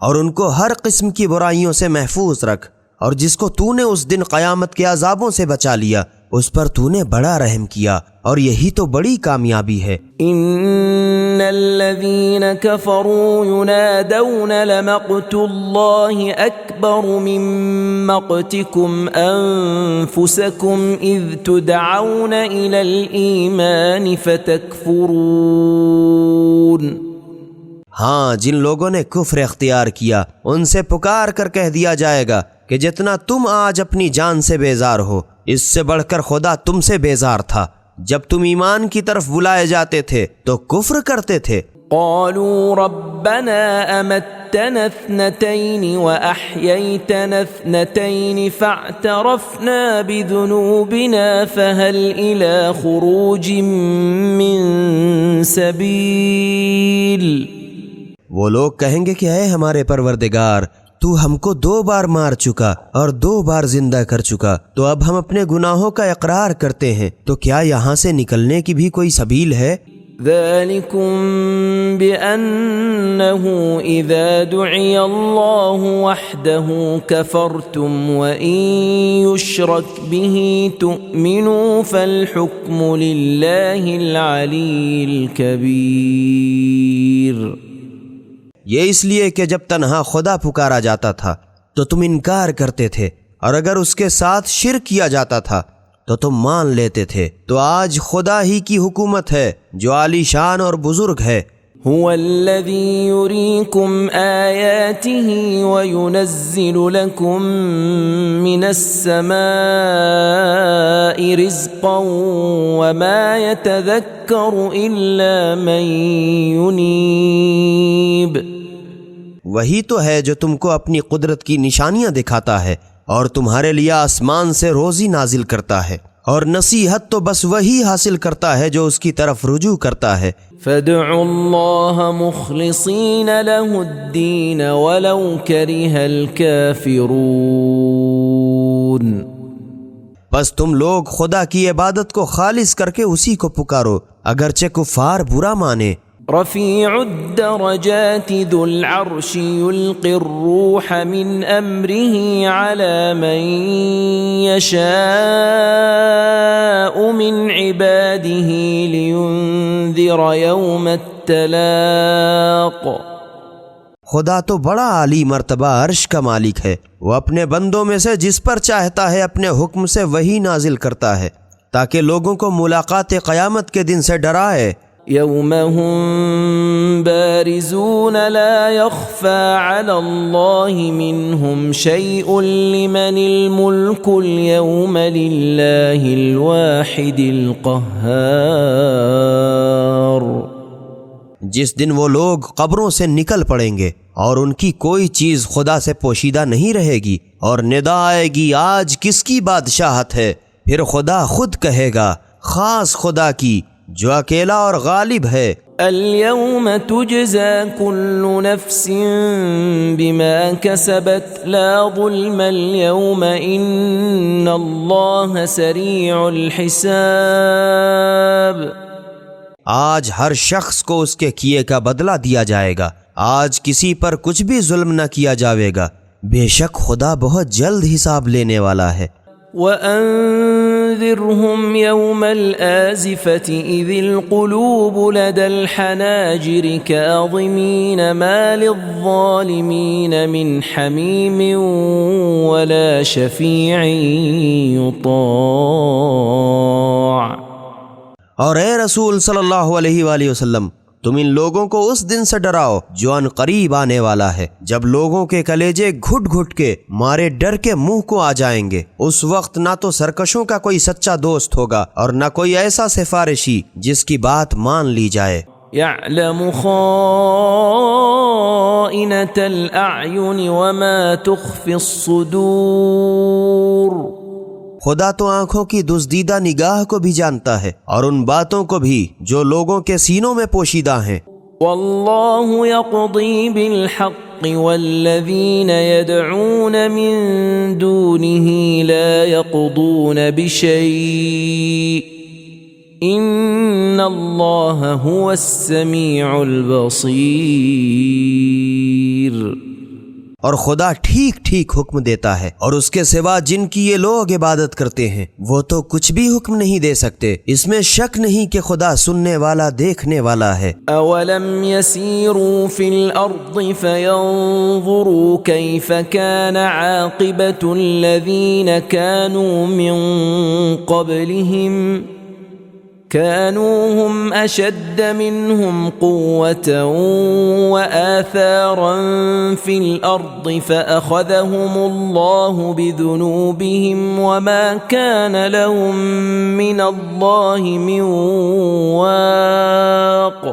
اور ان کو ہر قسم کی برائیوں سے محفوظ رکھ، اور جس کو تو نے اس دن قیامت کے عذابوں سے بچا لیا اس پر تو نے بڑا رحم کیا، اور یہی تو بڑی کامیابی ہے. ان الذين كفروا ينادون لمقت الله اكبر من مقتكم انفسكم اذ تدعون الى الايمان فتكفرون. ہاں، جن لوگوں نے کفر اختیار کیا ان سے پکار کر کہہ دیا جائے گا کہ جتنا تم آج اپنی جان سے بیزار ہو، اس سے بڑھ کر خدا تم سے بیزار تھا جب تم ایمان کی طرف بلائے جاتے تھے تو کفر کرتے تھے. قالوا ربنا امتنا اثنتين واحييتنا اثنتين فاعترفنا بذنوبنا فهل الى خروج من سبيل. وہ لوگ کہیں گے کہ اے ہمارے پروردگار، تو ہم کو 2 بار مار چکا اور 2 بار زندہ کر چکا، تو اب ہم اپنے گناہوں کا اقرار کرتے ہیں، تو کیا یہاں سے نکلنے کی بھی کوئی سبیل ہے؟ ذلكم بأنه إذا دعي الله وحده كفرتم وإن يشرك به تؤمنوا فالحكم لله العلي الكبير۔ یہ اس لیے کہ جب تنہا خدا پکارا جاتا تھا تو تم انکار کرتے تھے، اور اگر اس کے ساتھ شرک کیا جاتا تھا تو تم مان لیتے تھے۔ تو آج خدا ہی کی حکومت ہے جو عالی شان اور بزرگ ہے۔ هو الذي يريكم آياته وينزل لكم من السماء رزقا وما يتذكر إلا من ينيب۔ وہی تو ہے جو تم کو اپنی قدرت کی نشانیاں دکھاتا ہے اور تمہارے لیے آسمان سے روزی نازل کرتا ہے، اور نصیحت تو بس وہی حاصل کرتا ہے جو اس کی طرف رجوع کرتا ہے۔ فادعوا الله مخلصين له الدين ولو كره الكافرون۔ بس تم لوگ خدا کی عبادت کو خالص کر کے اسی کو پکارو اگرچہ کفار برا مانے۔ رفيع الدرجات ذو العرش يلقي الروح من أمره على من يشاء من عباده لينذر يوم التلاق۔ خدا تو بڑا عالی مرتبہ عرش کا مالک ہے، وہ اپنے بندوں میں سے جس پر چاہتا ہے اپنے حکم سے وہی نازل کرتا ہے تاکہ لوگوں کو ملاقات قیامت کے دن سے ڈرائے۔ يوم هم بارزون لا يخفى على الله منهم شيء لمن الملك اليوم لله الواحد القهار۔ جس دن وہ لوگ قبروں سے نکل پڑیں گے اور ان کی کوئی چیز خدا سے پوشیدہ نہیں رہے گی، اور ندا آئے گی آج کس کی بادشاہت ہے، پھر خدا خود کہے گا خاص خدا کی جو اکیلا اور غالب ہے۔ اليوم تجزى كل نفس بما كسبت لا ظلم اليوم إن الله سريع الحساب۔ آج ہر شخص کو اس کے کیے کا بدلہ دیا جائے گا، آج کسی پر کچھ بھی ظلم نہ کیا جاوے گا، بے شک خدا بہت جلد حساب لینے والا ہے۔ وَأَنذِرْهُمْ يَوْمَ الْآزِفَةِ إِذِ الْقُلُوبُ لَدَى الْحَنَاجِرِ كَاظِمِينَ مَا لِلظَّالِمِينَ مِنْ حَمِيمٍ وَلَا شَفِيعٍ يُطَاعُ۔ اور اے رسول صلی اللہ علیہ وآلہ وسلم، تم ان لوگوں کو اس دن سے ڈراؤ جو ان قریب آنے والا ہے، جب لوگوں کے کلیجے گھٹ گھٹ کے مارے ڈر کے منہ کو آ جائیں گے۔ اس وقت نہ تو سرکشوں کا کوئی سچا دوست ہوگا اور نہ کوئی ایسا سفارشی جس کی بات مان لی جائے۔ يَعْلَمُ خَائِنَةَ الْأَعْيُنِ وَمَا تُخْفِي الصُّدُورُ۔ خدا تو آنکھوں کی دزدیدہ نگاہ کو بھی جانتا ہے اور ان باتوں کو بھی جو لوگوں کے سینوں میں پوشیدہ ہیں۔ واللہ یقضی بالحق والذین یدعون من دونه لا يقضون بشیء ان اللہ هو السمیع البصیر۔ اور خدا ٹھیک ٹھیک حکم دیتا ہے، اور اس کے سوا جن کی یہ لوگ عبادت کرتے ہیں وہ تو کچھ بھی حکم نہیں دے سکتے، اس میں شک نہیں کہ خدا سننے والا دیکھنے والا ہے۔ اولم يسيروا في الارض فينظروا كيف كان عاقبة الذين كانوا من قبلهم كانوا هم أشد منهم قوة وآثارا في الأرض فأخذهم الله بذنوبهم وما كان لهم من الله من واق۔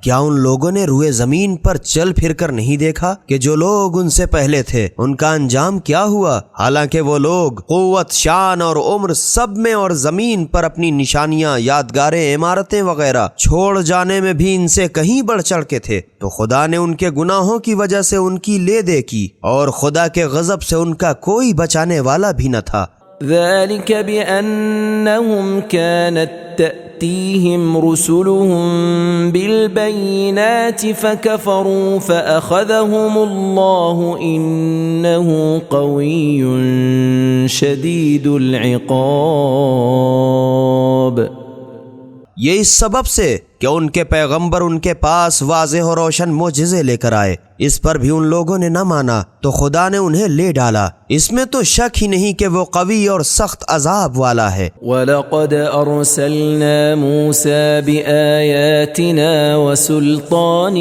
کیا ان لوگوں نے روئے زمین پر چل پھر کر نہیں دیکھا کہ جو لوگ ان سے پہلے تھے ان کا انجام کیا ہوا؟ حالانکہ وہ لوگ قوت، شان اور عمر سب میں اور زمین پر اپنی نشانیاں، یادگاریں، عمارتیں وغیرہ چھوڑ جانے میں بھی ان سے کہیں بڑھ چڑھ کے تھے، تو خدا نے ان کے گناہوں کی وجہ سے ان کی لے دے کی، اور خدا کے غضب سے ان کا کوئی بچانے والا بھی نہ تھا۔ ذلك بأنهم كانت تأتيهم رسلهم بالبينات فكفروا فأخذهم الله إنه قوي شديد العقاب۔ یہ اس سبب سے کہ ان کے پیغمبر ان کے پاس واضح و روشن معجزے لے کر آئے، اس پر بھی ان لوگوں نے نہ مانا تو خدا نے انہیں لے ڈالا۔ اس میں تو شک ہی نہیں کہ وہ قوی اور سخت عذاب والا ہے۔ وَلَقَدْ أَرْسَلْنَا مُوسَى بِآيَاتِنَا وَسُلْطَانٍ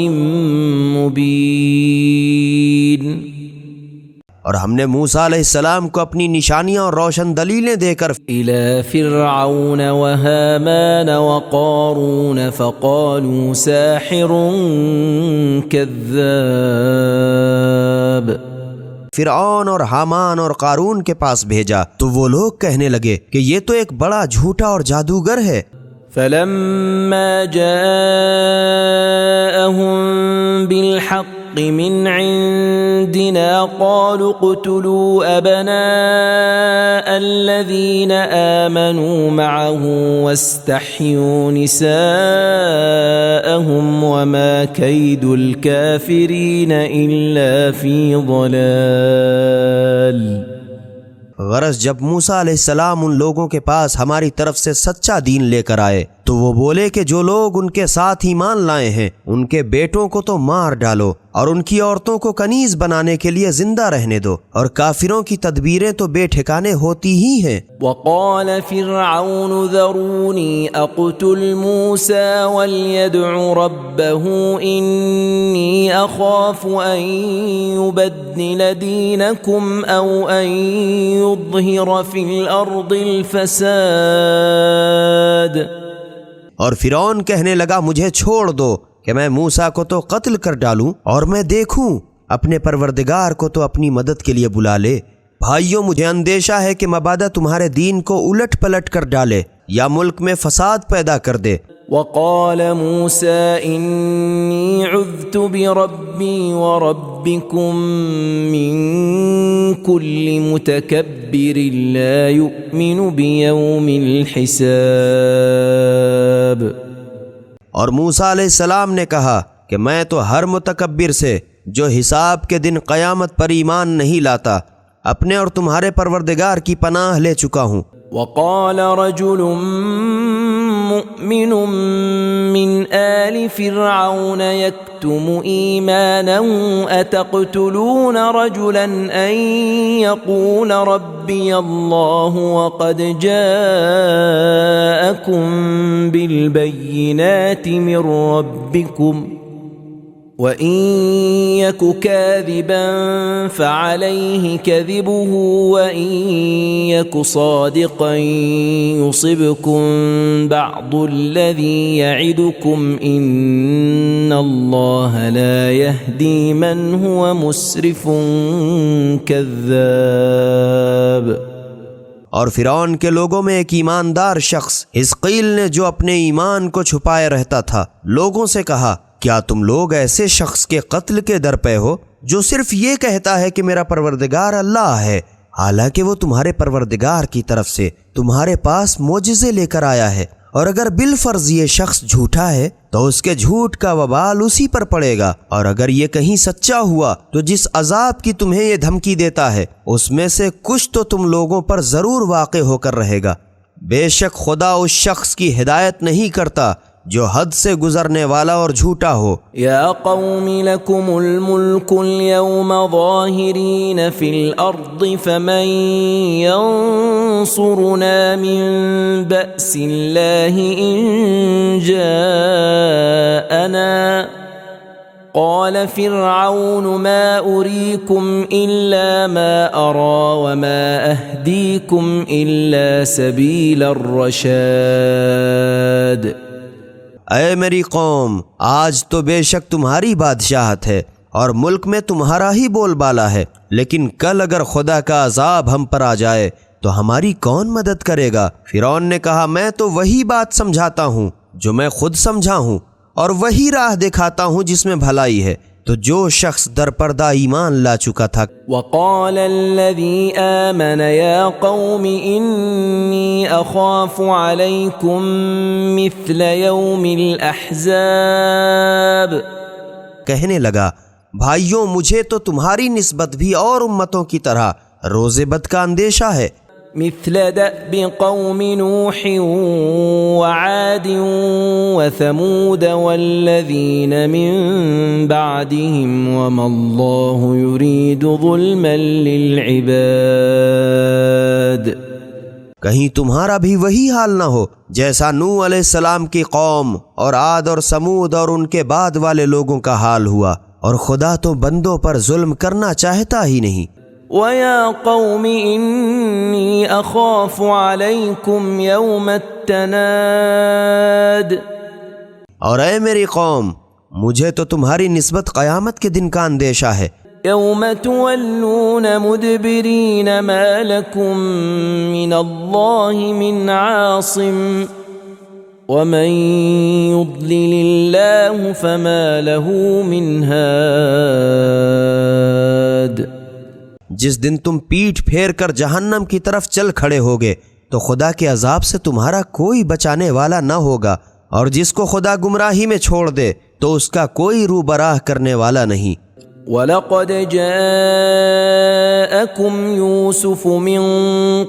مُبِينٍ، اور ہم نے موسیٰ علیہ السلام کو اپنی نشانیاں اور روشن دلیلیں دے کر إِلَى فِرْعَوْنَ وَهَامَانَ وَقَارُونَ فَقَالُوا سَاحِرٌ كَذَّابٌ، فرعون اور حامان اور قارون کے پاس بھیجا تو وہ لوگ کہنے لگے کہ یہ تو ایک بڑا جھوٹا اور جادوگر ہے۔ فَلَمَّا جَاءَهُم بِالْحَقِّ من عندنا قالوا اقتلوا أبناء الذين آمنوا معه واستحيوا نساءهم وما كيد الكافرين إلا في ضلال۔ غرض جب موسیٰ علیہ السلام ان لوگوں کے پاس ہماری طرف سے سچا دین لے کر آئے تو وہ بولے کہ جو لوگ ان کے ساتھ ایمان لائے ہیں ان کے بیٹوں کو تو مار ڈالو اور ان کی عورتوں کو کنیز بنانے کے لیے زندہ رہنے دو، اور کافروں کی تدبیریں تو بے ٹھکانے ہوتی ہی ہیں۔ وقال فرعون ذروني اقتل موسى وليدع ربه إني أخاف أن يبدل دينكم أو أن يظهر في الأرض الفساد۔ اور فرعون کہنے لگا مجھے چھوڑ دو کہ میں موسیٰ کو تو قتل کر ڈالوں اور میں دیکھوں اپنے پروردگار کو تو اپنی مدد کے لیے بلا لے۔ بھائیوں مجھے اندیشہ ہے کہ مبادہ تمہارے دین کو الٹ پلٹ کر ڈالے یا ملک میں فساد پیدا کر دے۔ وقال موسى إني عذت بربي وربكم من كل متكبر لا يؤمن بيوم الحساب۔ اور موسیٰ علیہ السلام نے کہا کہ میں تو ہر متکبر سے جو حساب کے دن قیامت پر ایمان نہیں لاتا اپنے اور تمہارے پروردگار کی پناہ لے چکا ہوں۔ وقال رجل مؤمن من آل فرعون يكتم إيمانه أتقتلون رجلا أن يقول ربي الله وقد جاءكم بالبينات من ربكم وَإِن يَكُ كَاذِبًا فَعَلَيْهِ كَذِبُهُ وَإِن يَكُ صَادِقًا يُصِبْكُم بَعْضُ الَّذِي يَعِدُكُمْ إِنَّ اللَّهَ لَا يَهْدِي مَنْ هُوَ مُسْرِفٌ كَذَّابٌ۔ اور فرعون کے لوگوں میں ایک ایماندار شخص حزقیل نے جو اپنے ایمان کو چھپائے رہتا تھا لوگوں سے کہا کیا تم لوگ ایسے شخص کے قتل کے در پہ ہو جو صرف یہ کہتا ہے کہ میرا پروردگار اللہ ہے، حالانکہ وہ تمہارے پروردگار کی طرف سے تمہارے پاس معجزے لے کر آیا ہے، اور اگر بالفرض یہ شخص جھوٹا ہے تو اس کے جھوٹ کا وبال اسی پر پڑے گا، اور اگر یہ کہیں سچا ہوا تو جس عذاب کی تمہیں یہ دھمکی دیتا ہے اس میں سے کچھ تو تم لوگوں پر ضرور واقع ہو کر رہے گا۔ بے شک خدا اس شخص کی ہدایت نہیں کرتا جو حد سے گزرنے والا اور جھوٹا ہو۔ یا قوم لکم الملک اليوم ظاہرین فی الارض فمن ینصرنا من بأس اللہ ان جاءنا قال فرعون ما أريكم إلا ما أرى وما أهديكم إلا سبيل الرشاد۔ اے میری قوم آج تو بے شک تمہاری بادشاہت ہے اور ملک میں تمہارا ہی بول بالا ہے، لیکن کل اگر خدا کا عذاب ہم پر آ جائے تو ہماری کون مدد کرے گا؟ فرعون نے کہا میں تو وہی بات سمجھاتا ہوں جو میں خود سمجھا ہوں اور وہی راہ دکھاتا ہوں جس میں بھلائی ہے، تو جو شخص در پردہ ایمان لا چکا تھا وقال الذي آمن يا قوم إني أخاف عليكم مثل يوم الأحزاب کہنے لگا بھائیوں مجھے تو تمہاری نسبت بھی اور امتوں کی طرح روز بد کا اندیشہ ہے، مثل دأب قوم نوح وعاد وثمود والذين من بعدهم وما الله يريد ظلما للعباد کہیں تمہارا بھی وہی حال نہ ہو جیسا نوح علیہ السلام کی قوم اور عاد اور سمود اور ان کے بعد والے لوگوں کا حال ہوا، اور خدا تو بندوں پر ظلم کرنا چاہتا ہی نہیں۔ وَيَا قَوْمِ إِنِّي أَخَافُ عَلَيْكُمْ يَوْمَ التَّنَادِ اور اے میری قوم مجھے تو تمہاری نسبت قیامت کے دن کا اندیشہ ہے، يَوْمَ تُوَلُّونَ مُدْبِرِينَ مَا لَكُمْ مِنَ اللَّهِ مِنْ عَاصِمٍ وَمَنْ يُضْلِلِ اللَّهُ فَمَا لَهُ مِنْ هَادٍ جس دن تم پیٹھ پھیر کر جہنم کی طرف چل کھڑے ہوگے تو خدا کے عذاب سے تمہارا کوئی بچانے والا نہ ہوگا، اور جس کو خدا گمراہی میں چھوڑ دے تو اس کا کوئی روبراہ کرنے والا نہیں۔ وَلَقَدْ جَاءَكُمْ يُوسُفُ مِنْ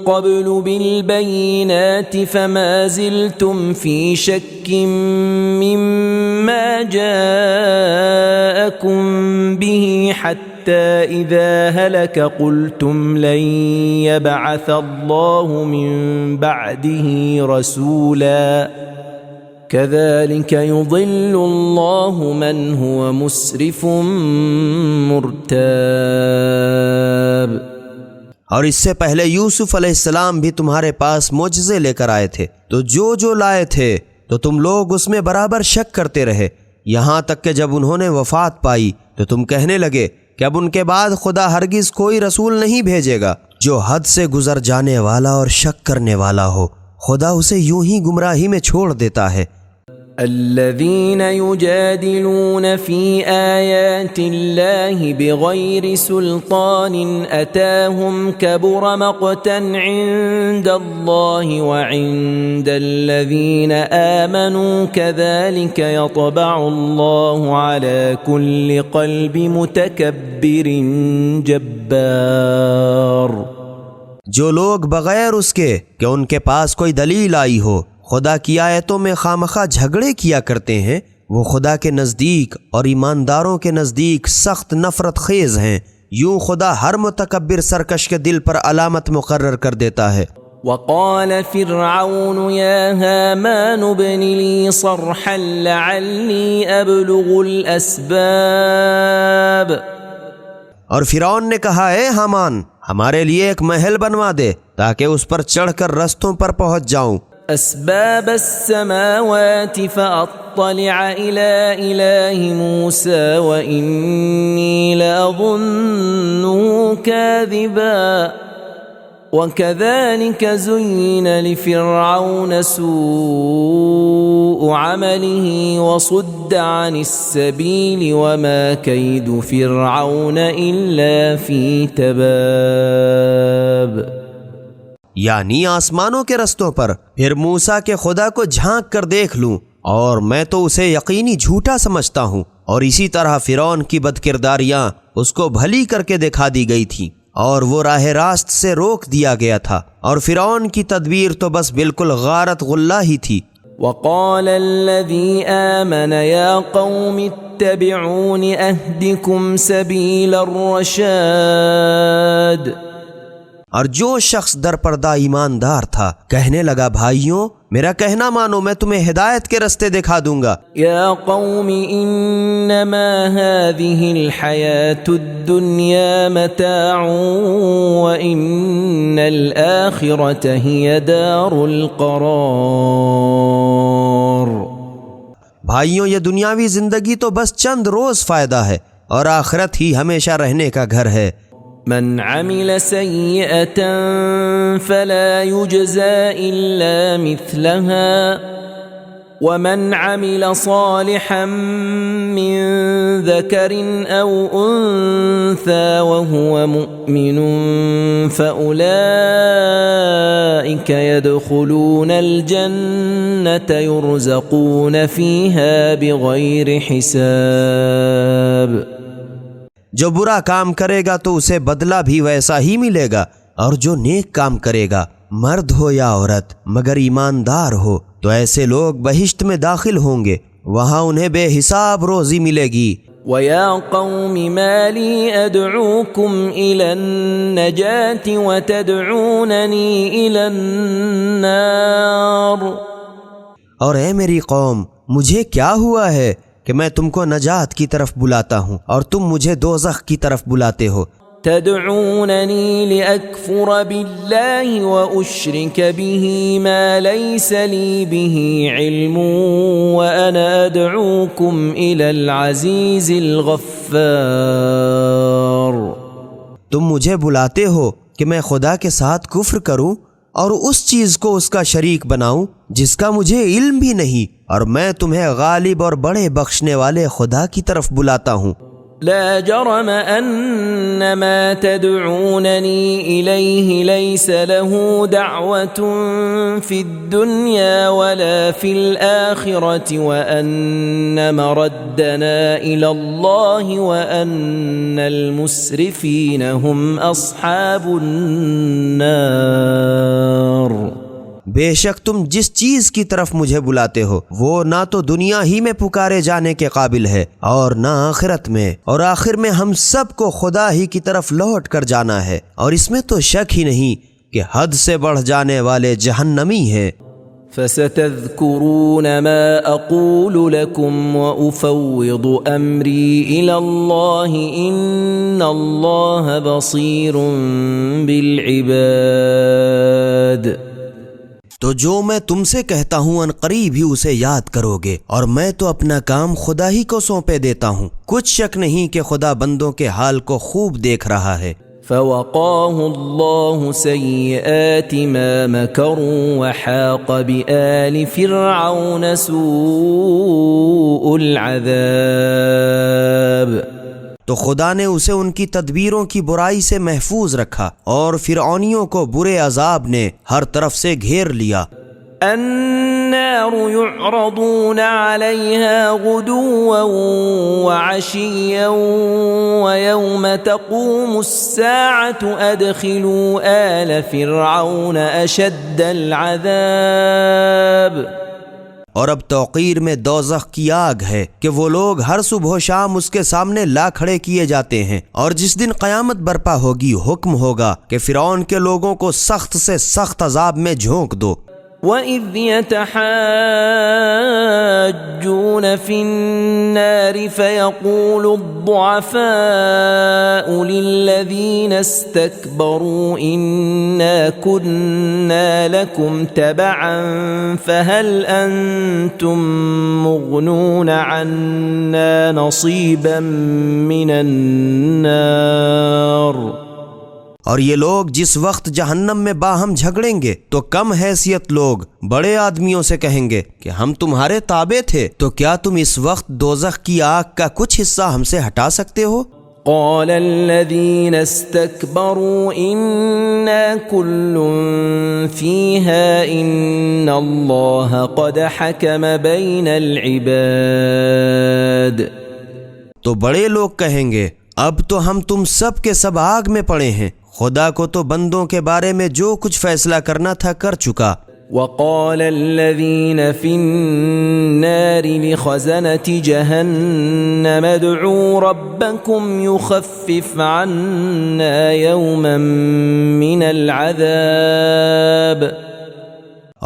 قَبْلُ بِالْبَيِّنَاتِ فَمَا زِلْتُمْ فِي شَكٍّ مِّمَّا جَاءَكُمْ بِهِ حَتَّى إِذَا هَلَكَ قُلْتُمْ لَنْ يَبْعَثَ اللَّهُ مِنْ بَعْدِهِ رَسُولًا كَذَلِكَ يُضِلُّ اللَّهُ مَنْ هُوَ مُسْرِفٌ مُرْتَابٌ اور اس سے پہلے یوسف علیہ السلام بھی تمہارے پاس معجزے لے کر آئے تھے، تو جو لائے تھے تو تم لوگ اس میں برابر شک کرتے رہے، یہاں تک کہ جب انہوں نے وفات پائی تو تم کہنے لگے کہ اب ان کے بعد خدا ہرگز کوئی رسول نہیں بھیجے گا جو حد سے گزر جانے والا اور شک کرنے والا ہو، خدا اسے یوں ہی گمراہی میں چھوڑ دیتا ہے۔ الذين يجادلون في آيات الله بغير سلطان أتاهم كبر مقتا عند الله وعند الذين آمنوا كذلك يطبع الله على كل قلب متكبر جبار جو لوگ بغیر اس کے کہ ان کے پاس کوئی دلیل آئی ہو خدا کی آیتوں میں خامخواہ جھگڑے کیا کرتے ہیں، وہ خدا کے نزدیک اور ایمانداروں کے نزدیک سخت نفرت خیز ہیں، یوں خدا ہر متکبر سرکش کے دل پر علامت مقرر کر دیتا ہے۔ وقال فرعون يا هامان ابن لي صرحا لعلي أبلغ الأسباب اور فرعون نے کہا اے حامان ہمارے لیے ایک محل بنوا دے تاکہ اس پر چڑھ کر رستوں پر پہنچ جاؤں، أسباب السماوات فأطلع إلى إله موسى وإني لأظنه كاذبا وكذلك زين لفرعون سوء عمله وصد عن السبيل وما كيد فرعون إلا في تباب یعنی آسمانوں کے رستوں پر پھر موسیٰ کے خدا کو جھانک کر دیکھ لوں، اور میں تو اسے یقینی جھوٹا سمجھتا ہوں، اور اسی طرح فرعون کی بدکرداریاں اس کو بھلی کر کے دکھا دی گئی تھیں اور وہ راہ راست سے روک دیا گیا تھا، اور فرعون کی تدبیر تو بس بالکل غارت غلہ ہی تھی۔ وقال الذي آمن يا قوم اتبعون أهدكم سبيل الرشاد اور جو شخص در پردہ ایماندار تھا کہنے لگا بھائیوں میرا کہنا مانو میں تمہیں ہدایت کے رستے دکھا دوں گا۔ يا قوم انما هذه الحياة الدنيا متاع وان الآخرة هي دار القرار بھائیوں یہ دنیاوی زندگی تو بس چند روز فائدہ ہے اور آخرت ہی ہمیشہ رہنے کا گھر ہے۔ من عمل سيئة فلا يجزى إلا مثلها ومن عمل صالحا من ذكر أو أنثى وهو مؤمن فأولئك يدخلون الجنة يرزقون فيها بغير حساب. جو برا کام کرے گا تو اسے بدلہ بھی ویسا ہی ملے گا، اور جو نیک کام کرے گا مرد ہو یا عورت مگر ایماندار ہو تو ایسے لوگ بہشت میں داخل ہوں گے، وہاں انہیں بے حساب روزی ملے گی. وَيَا قَوْمِ مَا لِي أَدْعُوكُمْ إِلَى النَّجَاةِ وَتَدْعُونَنِي إِلَى النَّارِ. اور اے میری قوم، مجھے کیا ہوا ہے کہ میں تم کو نجات کی طرف بلاتا ہوں اور تم مجھے دوزخ کی طرف بلاتے ہو. تدعونني لأكفر بالله وأشرك به ما ليس لي به علم وأنا أدعوكم إلى العزيز الغفار. تم مجھے بلاتے ہو کہ میں خدا کے ساتھ کفر کروں اور اس چیز کو اس کا شریک بناؤں جس کا مجھے علم بھی نہیں، اور میں تمہیں غالب اور بڑے بخشنے والے خدا کی طرف بلاتا ہوں. لا جرم أن ما تدعونني إليه ليس له دعوة في الدنيا ولا في الآخرة وأن مردنا إلى الله وأن المسرفين هم أصحاب النار. بے شک تم جس چیز کی طرف مجھے بلاتے ہو وہ نہ تو دنیا ہی میں پکارے جانے کے قابل ہے اور نہ آخرت میں، اور آخر میں ہم سب کو خدا ہی کی طرف لوٹ کر جانا ہے، اور اس میں تو شک ہی نہیں کہ حد سے بڑھ جانے والے جہنمی ہیں. فستذكرون ما أقول لكم وأفوض أمري إلى الله إن الله بصير بالعباد. تو جو میں تم سے کہتا ہوں ان قریب ہی اسے یاد کرو گے، اور میں تو اپنا کام خدا ہی کو سونپے دیتا ہوں. کچھ شک نہیں کہ خدا بندوں کے حال کو خوب دیکھ رہا ہے. فوقاه الله سيئات ما مكروا وحاق بآل فرعون سوء العذاب. تو خدا نے اسے ان کی تدبیروں کی برائی سے محفوظ رکھا اور فرعونیوں کو برے عذاب نے ہر طرف سے گھیر لیا. النار يعرضون عليها غدوا وعشيا ويوم تقوم الساعة أدخلوا آل فرعون أشد العذاب. اور اب توقیر میں دوزخ کی آگ ہے کہ وہ لوگ ہر صبح و شام اس کے سامنے لا کھڑے کیے جاتے ہیں، اور جس دن قیامت برپا ہوگی حکم ہوگا کہ فرعون کے لوگوں کو سخت سے سخت عذاب میں جھونک دو. وَإِذْ يَتَحَاجُّونَ فِي النَّارِ فَيَقُولُ الضُّعَفَاءُ لِلَّذِينَ اسْتَكْبَرُوا إِنَّا كُنَّا لَكُمْ تَبَعًا فَهَلْ أَنْتُمْ مُغْنُونَ عَنَّا نَصِيبًا مِنَ النَّارِ. اور یہ لوگ جس وقت جہنم میں باہم جھگڑیں گے تو کم حیثیت لوگ بڑے آدمیوں سے کہیں گے کہ ہم تمہارے تابع تھے، تو کیا تم اس وقت دوزخ کی آگ کا کچھ حصہ ہم سے ہٹا سکتے ہو؟ قال الذين استكبروا إنا كل فيها إن الله قد حكم بين العباد. تو بڑے لوگ کہیں گے اب تو ہم تم سب کے سب آگ میں پڑے ہیں، خدا کو تو بندوں کے بارے میں جو کچھ فیصلہ کرنا تھا کر چکا. وقال الذين في النار لخزنة جهنم ادعوا ربكم يخفف عنا يوما من العذاب.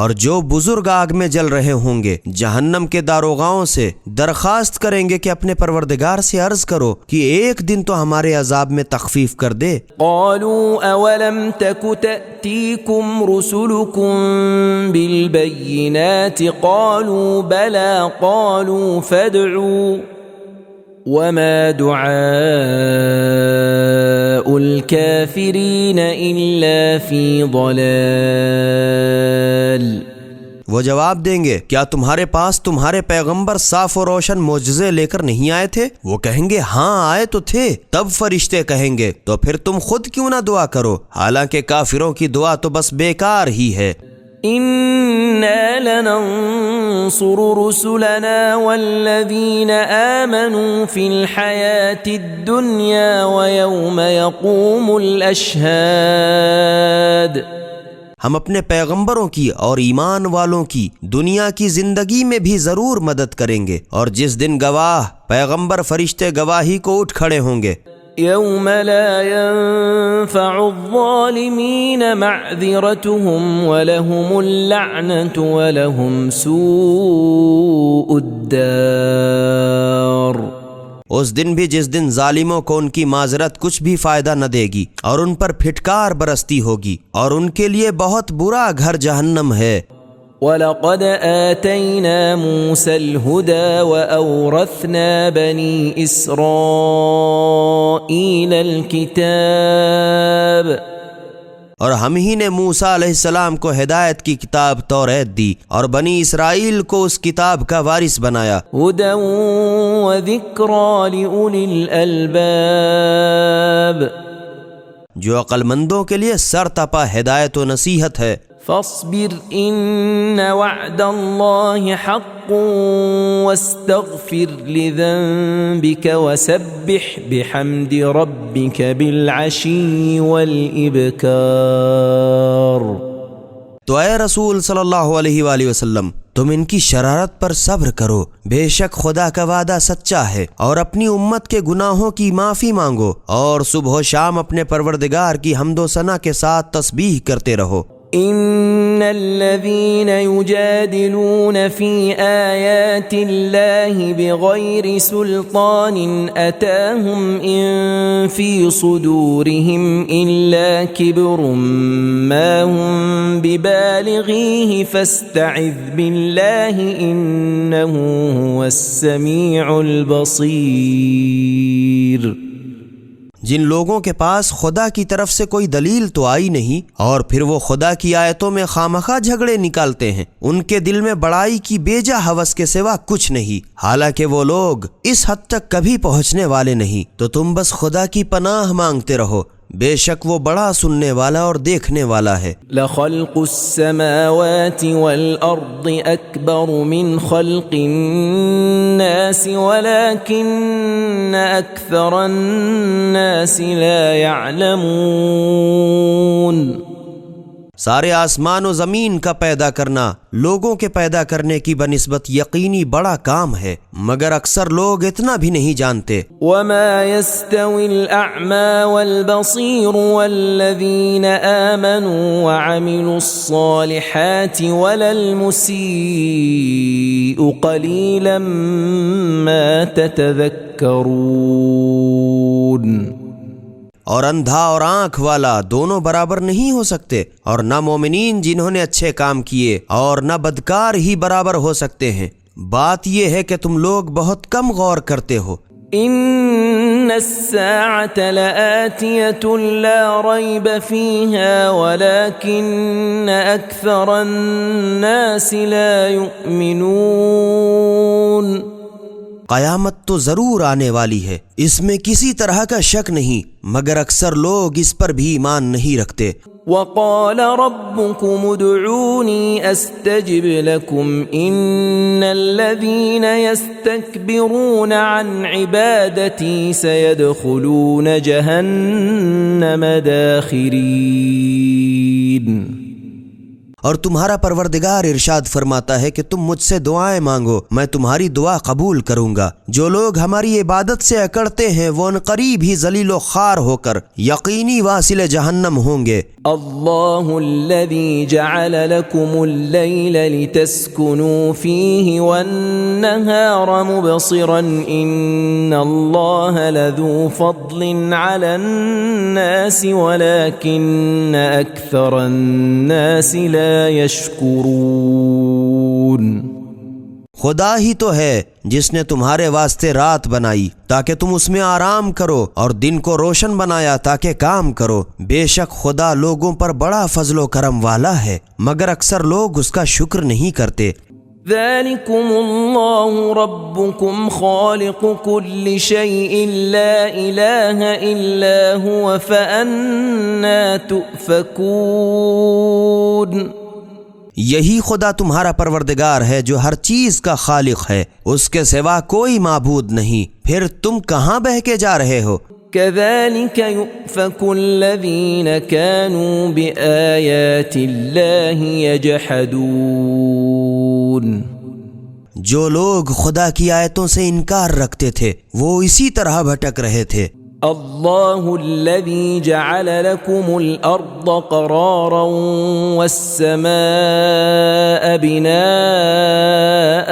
اور جو بزرگ آگ میں جل رہے ہوں گے جہنم کے داروغاؤں سے درخواست کریں گے کہ اپنے پروردگار سے عرض کرو کہ ایک دن تو ہمارے عذاب میں تخفیف کر دے. قالوا اولم تك تأتيكم رسلكم بالبينات قالوا بلى قالوا فادعوا وما دعاء الكافرين إلا في ضلال. وہ جواب دیں گے کیا تمہارے پاس تمہارے پیغمبر صاف و روشن معجزے لے کر نہیں آئے تھے؟ وہ کہیں گے ہاں آئے تو تھے۔ تب فرشتے کہیں گے تو پھر تم خود کیوں نہ دعا کرو؟ حالانکہ کافروں کی دعا تو بس بیکار ہی ہے۔ إنا لننصر رسلنا والذين آمنوا في الحياة الدنيا ويوم يقوم الأشهاد۔ ہم اپنے پیغمبروں کی اور ایمان والوں کی دنیا کی زندگی میں بھی ضرور مدد کریں گے، اور جس دن گواہ پیغمبر فرشتے گواہی کو اٹھ کھڑے ہوں گے۔ يوم لا ينفع الظالمين معذرتهم ولهم اللعنة ولهم سوء الدار۔ اس دن بھی جس دن ظالموں کو ان کی معذرت کچھ بھی فائدہ نہ دے گی اور ان پر پھٹکار برستی ہوگی، اور ان کے لیے بہت برا گھر جہنم ہے۔ وَلَقَدْ آتَيْنَا مُوسَى الْهُدَى وَأَوْرَثْنَا بَنِي إِسْرَائِيلَ الْكِتَابَ۔ اور ہم ہی نے موسیٰ علیہ السلام کو ہدایت کی کتاب توریت دی اور بنی اسرائیل کو اس کتاب کا وارث بنایا۔ هُدًى وَذِكْرَى لِأُولِي الْأَلْبَابِ۔ جو عقل مندوں کے لیے سر تپا ہدایت و نصیحت ہے۔ فاصبر إن وعد الله حق واستغفر لذنبك وسبح بحمد ربك بالعشي والإبكار۔ تو اے رسول صلی اللہ علیہ وآلہ وسلم، تم ان کی شرارت پر صبر کرو، بے شک خدا کا وعدہ سچا ہے، اور اپنی امت کے گناہوں کی معافی مانگو، اور صبح و شام اپنے پروردگار کی حمد و ثنا کے ساتھ تسبیح کرتے رہو۔ ان الذين يجادلون في آيات الله بغير سلطان أتاهم إن في صدورهم إلا كبر ما هم ببالغيه فاستعذ بالله إنه هو السميع البصير۔ جن لوگوں کے پاس خدا کی طرف سے کوئی دلیل تو آئی نہیں اور پھر وہ خدا کی آیتوں میں خامخواہ جھگڑے نکالتے ہیں، ان کے دل میں بڑائی کی بیجا ہوس کے سوا کچھ نہیں، حالانکہ وہ لوگ اس حد تک کبھی پہنچنے والے نہیں۔ تو تم بس خدا کی پناہ مانگتے رہو، بے شک وہ بڑا سننے والا اور دیکھنے والا ہے۔ لخلق السماوات والأرض أكبر من خلق الناس ولكن أكثر الناس لا يعلمون۔ سارے آسمان و زمین کا پیدا کرنا لوگوں کے پیدا کرنے کی بنسبت یقینی بڑا کام ہے، مگر اکثر لوگ اتنا بھی نہیں جانتے۔ وما يستوي الأعمى والبصير والذين آمنوا وعملوا الصالحات ولا المسيء قليلا ما تتذكرون۔ اور اندھا اور آنکھ والا دونوں برابر نہیں ہو سکتے، اور نہ مومنین جنہوں نے اچھے کام کیے اور نہ بدکار ہی برابر ہو سکتے ہیں۔ بات یہ ہے کہ تم لوگ بہت کم غور کرتے ہو۔ ان الساعة لآتية لا ريب فيها ولكن أكثر الناس لا يؤمنون۔ قیامت تو ضرور آنے والی ہے، اس میں کسی طرح کا شک نہیں، مگر اکثر لوگ اس پر بھی ایمان نہیں رکھتے۔ وقال ربكم ادعوني استجب لكم ان الذين يستكبرون عن عبادتي سيدخلون جهنم داخرين۔ اور تمہارا پروردگار ارشاد فرماتا ہے کہ تم مجھ سے دعائیں مانگو، میں تمہاری دعا قبول کروں گا۔ جو لوگ ہماری عبادت سے اکڑتے ہیں وہ ان قریب ہی ذلیل و خوار ہو کر یقینی واصل جہنم ہوں گے۔ اللہ الذي جعل لكم الليل لتسكنوا فيه والنهار مبصرا ان الله لذو فضل على الناس ولكن اكثر الناس لا يشكرون۔ خدا ہی تو ہے جس نے تمہارے واسطے رات بنائی تاکہ تم اس میں آرام کرو اور دن کو روشن بنایا تاکہ کام کرو، بے شک خدا لوگوں پر بڑا فضل و کرم والا ہے مگر اکثر لوگ اس کا شکر نہیں کرتے۔ ذلكم الله ربكم خالق كل شيء لا إله إلا هو فأنا تؤفكون۔ یہی خدا تمہارا پروردگار ہے جو ہر چیز کا خالق ہے، اس کے سوا کوئی معبود نہیں، پھر تم کہاں بہہ کے جا رہے ہو؟ كذلك يؤفك الذين كانوا بآيات الله يجحدون۔ جو لوگ خدا کی آیتوں سے انکار رکھتے تھے وہ اسی طرح بھٹک رہے تھے۔ الله الذي جعل لكم الأرض قرارا والسماء بناء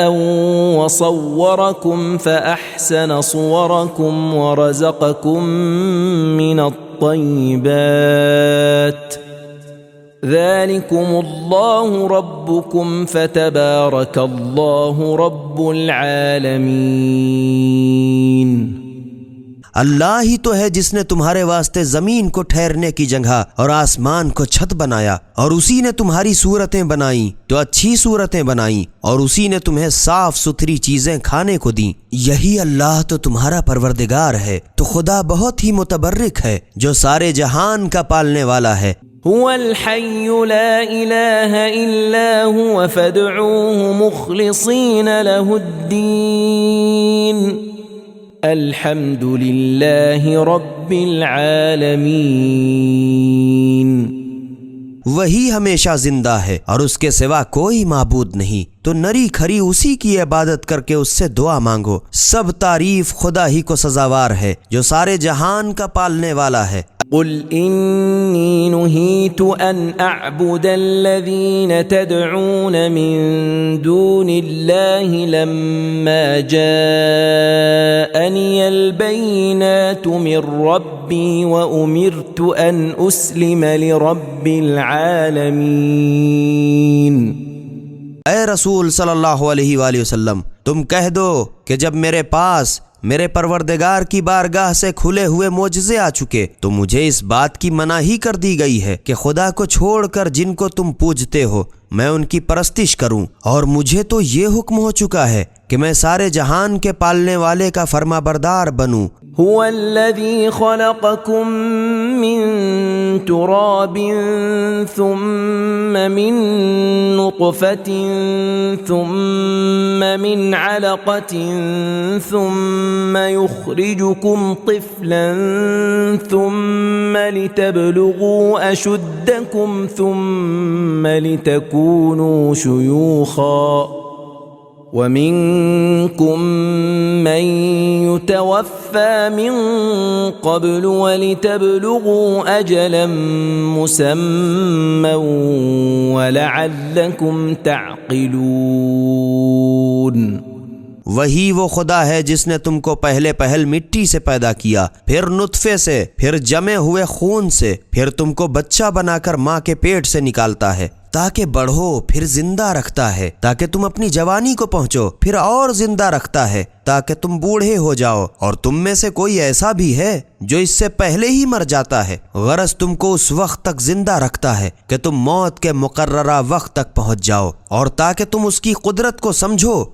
وصوركم فأحسن صوركم ورزقكم من الطيبات ذلكم الله ربكم فتبارك الله رب العالمين۔ اللہ ہی تو ہے جس نے تمہارے واسطے زمین کو ٹھہرنے کی جگہ اور آسمان کو چھت بنایا، اور اسی نے تمہاری صورتیں بنائیں تو اچھی صورتیں بنائیں، اور اسی نے تمہیں صاف ستھری چیزیں کھانے کو دیں۔ یہی اللہ تو تمہارا پروردگار ہے، تو خدا بہت ہی متبرک ہے جو سارے جہان کا پالنے والا ہے۔ هو الحي لا إله إلا هو فادعوه مخلصين له الدين الحمد لله رب العالمين۔ وہی ہمیشہ زندہ ہے اور اس کے سوا کوئی معبود نہیں، تو نری کھری اسی کی عبادت کر کے اس سے دعا مانگو۔ سب تعریف خدا ہی کو سزاوار ہے جو سارے جہان کا پالنے والا ہے۔ قل إني نهيت أن أعبد الذين تدعون من دون الله لما جاءني البينات من ربي وأمرت أن أسلم لرب العالمين۔ اے رسول صلی اللہ علیہ وآلہ وسلم، تم کہہ دو کہ جب میرے پاس میرے پروردگار کی بارگاہ سے کھلے ہوئے معجزے آ چکے تو مجھے اس بات کی مناہی کر دی گئی ہے کہ خدا کو چھوڑ کر جن کو تم پوجتے ہو میں ان کی پرستش کروں، اور مجھے تو یہ حکم ہو چکا ہے کہ میں سارے جہان کے پالنے والے کا فرما بردار بنوں۔ هو الذي خلقكم من تراب ثم من نطفة ثم من علقة ثم يخرجكم طفلا ثم لتبلغوا أشدكم ثم لتكونوا شيوخا ومنكم من يتوفى من قبل ولتبلغوا أجلا مسمى ولعلكم تعقلون۔ وہی وہ خدا ہے جس نے تم کو پہلے پہل مٹی سے پیدا کیا، پھر نطفے سے، پھر جمے ہوئے خون سے، پھر تم کو بچہ بنا کر ماں کے پیٹ سے نکالتا ہے تاکہ بڑھو، پھر زندہ رکھتا ہے تاکہ تم اپنی جوانی کو پہنچو، پھر اور زندہ رکھتا ہے تاکہ تم بوڑھے ہو جاؤ، اور تم میں سے کوئی ایسا بھی ہے جو اس سے پہلے ہی مر جاتا ہے، غرض تم کو اس وقت تک زندہ رکھتا ہے کہ تم موت کے مقررہ وقت تک پہنچ جاؤ، اور تاکہ تم اس کی قدرت کو سمجھو۔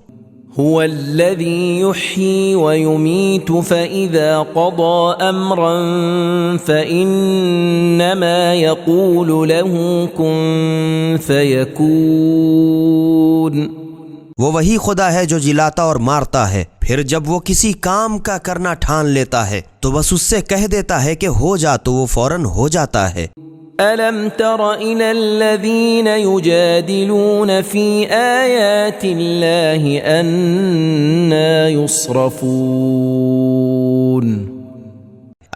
هو الذي يحيي ويميت فإذا قضى أمرا فإنما يقول له كن فيكون۔ وہ وہی خدا ہے جو جلاتا اور مارتا ہے، پھر جب وہ کسی کام کا کرنا ٹھان لیتا ہے تو بس اس سے کہہ دیتا ہے کہ ہو جا تو وہ فوراً ہو جاتا ہے۔ أَلَمْ تَرَ إِلَى الَّذِينَ يُجَادِلُونَ فِي آيَاتِ اللَّهِ أَنَّى يُصْرَفُونَ۔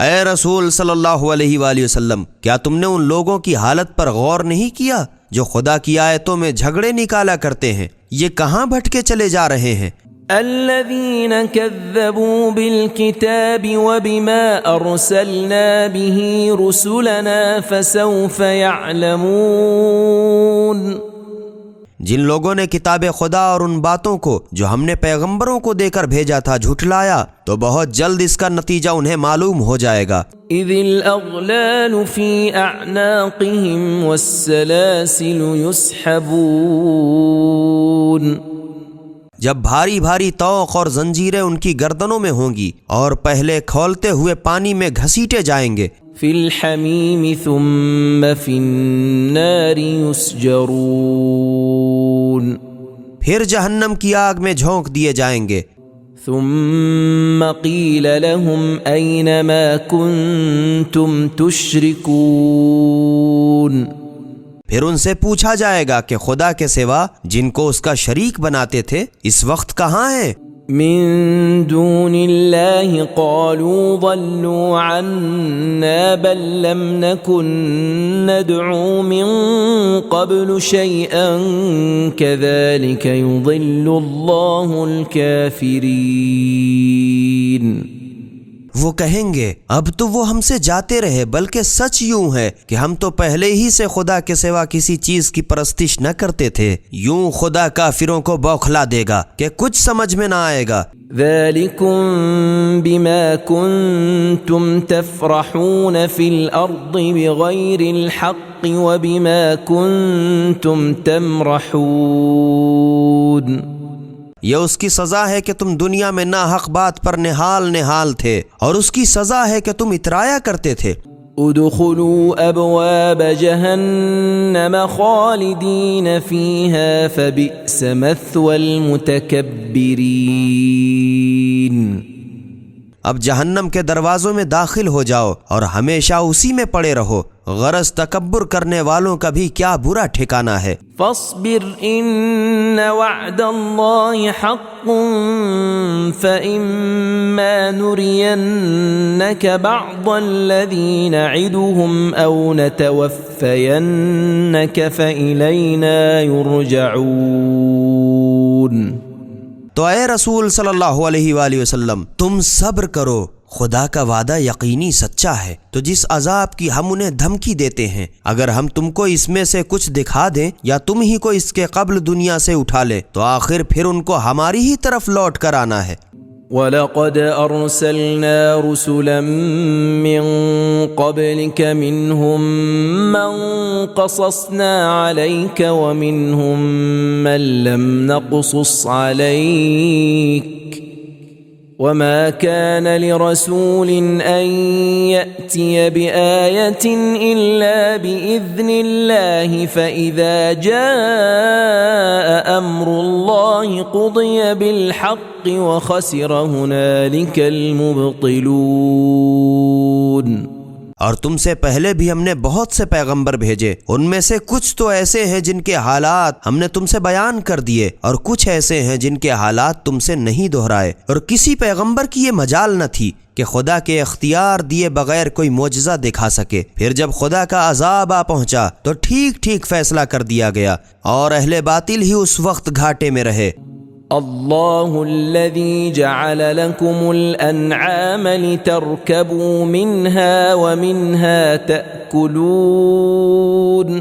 اے رسول صلی اللہ علیہ وآلہ وسلم، کیا تم نے ان لوگوں کی حالت پر غور نہیں کیا جو خدا کی آیتوں میں جھگڑے نکالا کرتے ہیں؟ یہ کہاں بھٹکے چلے جا رہے ہیں؟ الذين كذبوا بالكتاب وبما أرسلنا به رسلنا فسوف يعلمون۔ جن لوگوں نے کتاب خدا اور ان باتوں کو جو ہم نے پیغمبروں کو دے کر بھیجا تھا جھٹلایا تو بہت جلد اس کا نتیجہ انہیں معلوم ہو جائے گا۔ اذ الاغلال في اعناقهم والسلاسل يسحبون، جب بھاری بھاری طوق اور زنجیریں ان کی گردنوں میں ہوں گی اور پہلے کھولتے ہوئے پانی میں گھسیٹے جائیں گے۔ في الحميم ثم في النار يسجرون، پھر جہنم کی آگ میں جھونک دیے جائیں گے۔ ثم قيل لهم أين ما كنتم تشركون، پھر ان سے پوچھا جائے گا کہ خدا کے سوا جن کو اس کا شریک بناتے تھے اس وقت کہاں ہیں؟ من دون الله قالوا ضلوا عنا بل لم نكن ندعو من قبل شيئا كذلك يضل الله الكافرين۔ وہ کہیں گے اب تو وہ ہم سے جاتے رہے، بلکہ سچ یوں ہے کہ ہم تو پہلے ہی سے خدا کے سوا کسی چیز کی پرستش نہ کرتے تھے، یوں خدا کافروں کو بوکھلا دے گا کہ کچھ سمجھ میں نہ آئے گا۔ ذلكم بما كنتم تفرحون في الأرض بغير الحق وبما كنتم تمرحون، یہ اس کی سزا ہے کہ تم دنیا میں ناحق بات پر نہال تھے، اور اس کی سزا ہے کہ تم اترایا کرتے تھے۔ ادخلوا ابواب جہنم خالدین فیہا فبئس مثوى المتکبرین، اب جہنم کے دروازوں میں داخل ہو جاؤ اور ہمیشہ اسی میں پڑے رہو، غرض تکبر کرنے والوں کا بھی کیا برا ٹھکانہ ہے۔ فاصبر ان وعد اللہ حق فإما نرینک بعض الذی نعدهم او نتوفینک فإلینا یرجعون۔ تو اے رسول صلی اللہ علیہ وآلہ وسلم تم صبر کرو، خدا کا وعدہ یقینی سچا ہے، تو جس عذاب کی ہم انہیں دھمکی دیتے ہیں اگر ہم تم کو اس میں سے کچھ دکھا دیں یا تم ہی کو اس کے قبل دنیا سے اٹھا لیں تو آخر پھر ان کو ہماری ہی طرف لوٹ کر آنا ہے۔ وَلَقَدْ أَرْسَلْنَا رُسُلًا مِّن قَبْلِكَ مِنْهُمْ مَنْ قَصَصْنَا عَلَيْكَ وَمِنْهُمْ مَنْ لَمْ نَقْصُصْ عَلَيْكَ وَمَا كَانَ لِرَسُولٍ أَن يَأْتِيَ بِآيَةٍ إِلَّا بِإِذْنِ اللَّهِ فَإِذَا جَاءَ أَمْرُ اللَّهِ قُضِيَ بِالْحَقِّ وَخَسِرَ هُنَالِكَ الْمُبْطِلُونَ۔ اور تم سے پہلے بھی ہم نے بہت سے پیغمبر بھیجے، ان میں سے کچھ تو ایسے ہیں جن کے حالات ہم نے تم سے بیان کر دیے، اور کچھ ایسے ہیں جن کے حالات تم سے نہیں دہرائے، اور کسی پیغمبر کی یہ مجال نہ تھی کہ خدا کے اختیار دیے بغیر کوئی معجزہ دکھا سکے۔ پھر جب خدا کا عذاب آ پہنچا تو ٹھیک ٹھیک فیصلہ کر دیا گیا، اور اہل باطل ہی اس وقت گھاٹے میں رہے۔ اللہ الذي جعل لكم الانعام لتركبوا منها ومنها تأكلون،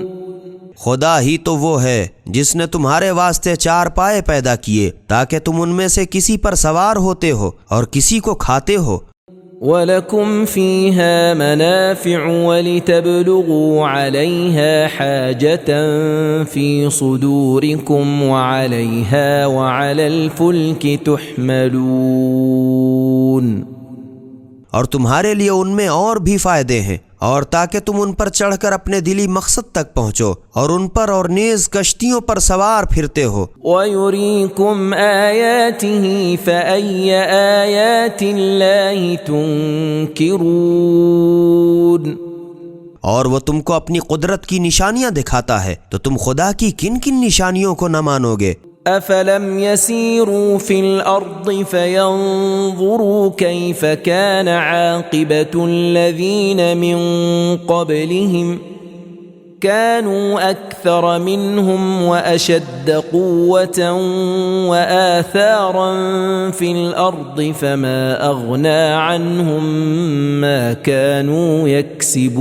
خدا ہی تو وہ ہے جس نے تمہارے واسطے چار پائے پیدا کیے تاکہ تم ان میں سے کسی پر سوار ہوتے ہو اور کسی کو کھاتے ہو۔ وَلَكُمْ فِيهَا مَنَافِعُ وَلِتَبْلُغُوا عَلَيْهَا حَاجَةً فِي صُدُورِكُمْ وَعَلَيْهَا وَعَلَى الْفُلْكِ تُحْمَلُونَ، اور تمہارے لیے ان میں اور بھی فائدے ہیں، اور تاکہ تم ان پر چڑھ کر اپنے دلی مقصد تک پہنچو، اور ان پر اور نیز کشتیوں پر سوار پھرتے ہو۔ وَيُرِيكُمْ آيَاتِهِ فَأَيَّ آيَاتِ اللَّهِ تُنْكِرُونَ، اور وہ تم کو اپنی قدرت کی نشانیاں دکھاتا ہے تو تم خدا کی کن کن نشانیوں کو نہ مانو گے؟ أَفَلَمْ يَسِيرُوا فِي الْأَرْضِ فَيَنْظُرُوا كَيْفَ كَانَ عَاقِبَةُ الَّذِينَ مِنْ قَبْلِهِمْ كَانُوا أَكْثَرَ مِنْهُمْ وَأَشَدَّ قُوَّةً وَآثَارًا فِي الْأَرْضِ فَمَا أَغْنَى عَنْهُمْ مَا كَانُوا يَكْسِبُونَ۔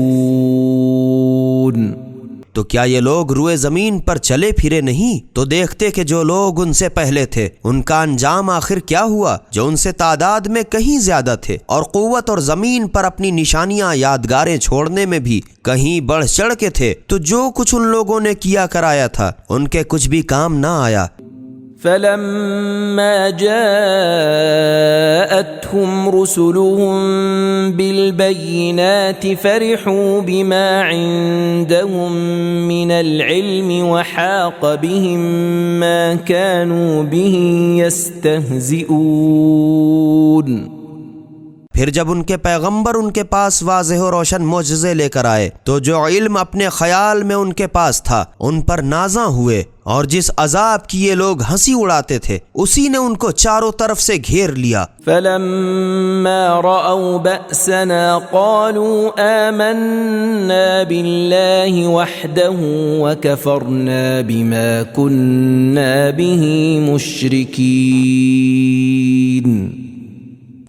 تو کیا یہ لوگ روئے زمین پر چلے پھرے نہیں تو دیکھتے کہ جو لوگ ان سے پہلے تھے ان کا انجام آخر کیا ہوا، جو ان سے تعداد میں کہیں زیادہ تھے اور قوت اور زمین پر اپنی نشانیاں یادگاریں چھوڑنے میں بھی کہیں بڑھ چڑھ کے تھے، تو جو کچھ ان لوگوں نے کیا کرایا تھا ان کے کچھ بھی کام نہ آیا۔ فلما جاءتهم رسلهم بالبينات فرحوا بما عندهم من العلم وحاق بهم ما كانوا به يستهزئون۔ پھر جب ان کے پیغمبر ان کے پاس واضح و روشن معجزے لے کر آئے تو جو علم اپنے خیال میں ان کے پاس تھا ان پر نازاں ہوئے، اور جس عذاب کی یہ لوگ ہنسی اڑاتے تھے اسی نے ان کو چاروں طرف سے گھیر لیا۔ فلما رأوا بأسنا قالوا آمنا بالله وحده وكفرنا بما كنا به مشركين۔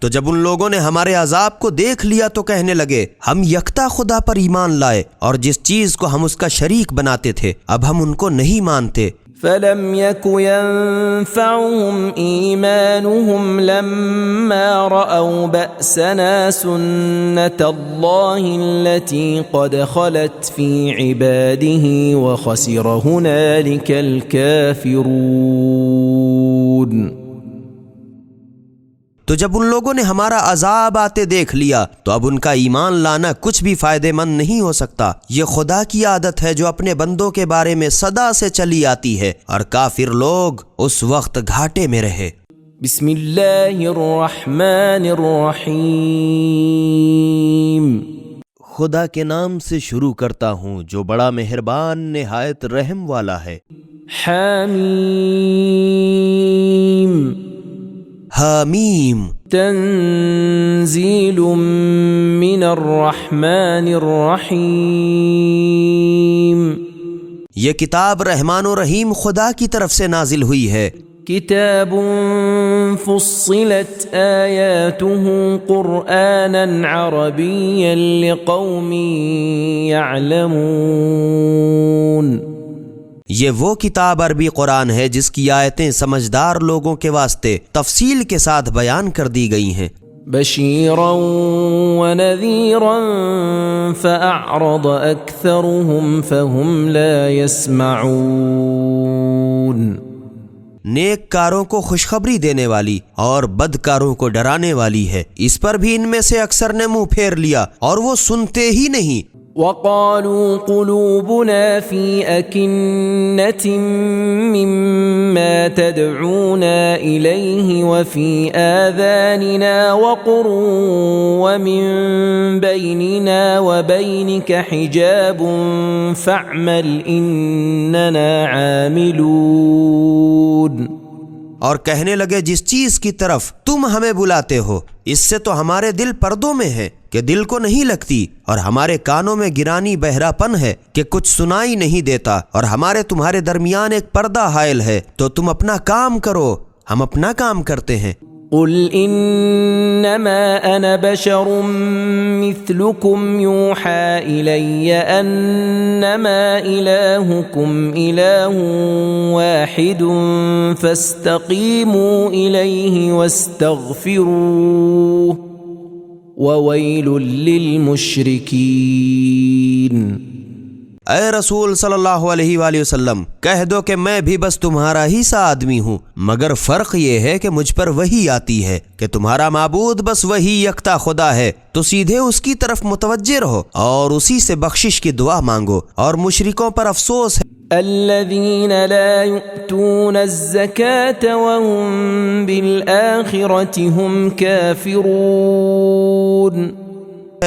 تو جب ان لوگوں نے ہمارے عذاب کو دیکھ لیا تو کہنے لگے ہم یکتا خدا پر ایمان لائے اور جس چیز کو ہم اس کا شریک بناتے تھے اب ہم ان کو نہیں مانتے۔ فلم يك ينفعهم إيمانهم لما رأوا بأسنا سنة الله التي قد خلت في عباده وخسر هنالك الكافرون۔ تو جب ان لوگوں نے ہمارا عذاب آتے دیکھ لیا تو اب ان کا ایمان لانا کچھ بھی فائدہ مند نہیں ہو سکتا۔ یہ خدا کی عادت ہے جو اپنے بندوں کے بارے میں صدا سے چلی آتی ہے، اور کافر لوگ اس وقت گھاٹے میں رہے۔ بسم اللہ الرحمن الرحیم۔ خدا کے نام سے شروع کرتا ہوں جو بڑا مہربان نہایت رحم والا ہے۔ حمیم۔ حمیم۔ تنزیل من الرحمن الرحیم۔ یہ کتاب رحمان و رحیم خدا کی طرف سے نازل ہوئی ہے۔ کتاب فصلت آیاته قرآنا عربیا لقوم یعلمون۔ یہ وہ کتاب عربی قرآن ہے جس کی آیتیں سمجھدار لوگوں کے واسطے تفصیل کے ساتھ بیان کر دی گئی ہیں۔ بشیرا ونذیرا فأعرض اکثرهم فهم لا يسمعون۔ نیک کاروں کو خوشخبری دینے والی اور بدکاروں کو ڈرانے والی ہے، اس پر بھی ان میں سے اکثر نے منہ پھیر لیا اور وہ سنتے ہی نہیں۔ وقالوا قلوبنا في أكنة مما تدعونا إليه وفي آذاننا وقر ومن بيننا وبينك حجاب فاعمل إننا عاملون۔ اور کہنے لگے جس چیز کی طرف تم ہمیں بلاتے ہو اس سے تو ہمارے دل پردوں میں ہیں کہ دل کو نہیں لگتی، اور ہمارے کانوں میں گرانی بہرا پن ہے کہ کچھ سنائی نہیں دیتا، اور ہمارے تمہارے درمیان ایک پردہ حائل ہے، تو تم اپنا کام کرو ہم اپنا کام کرتے ہیں۔ قل انما انا بشر مثلكم يوحى الي انما الهكم اله واحد فاستقيموا اليه واستغفروه وويل للمشركين۔ اے رسول صلی اللہ علیہ وآلہ وسلم کہہ دو کہ میں بھی بس تمہارا ہی سا آدمی ہوں، مگر فرق یہ ہے کہ مجھ پر وحی آتی ہے کہ تمہارا معبود بس وہی یکتا خدا ہے، تو سیدھے اس کی طرف متوجہ رہو اور اسی سے بخشش کی دعا مانگو، اور مشرکوں پر افسوس ہے۔ الذين لا يؤتون الزكاة وهم بالآخرة هم كافرون۔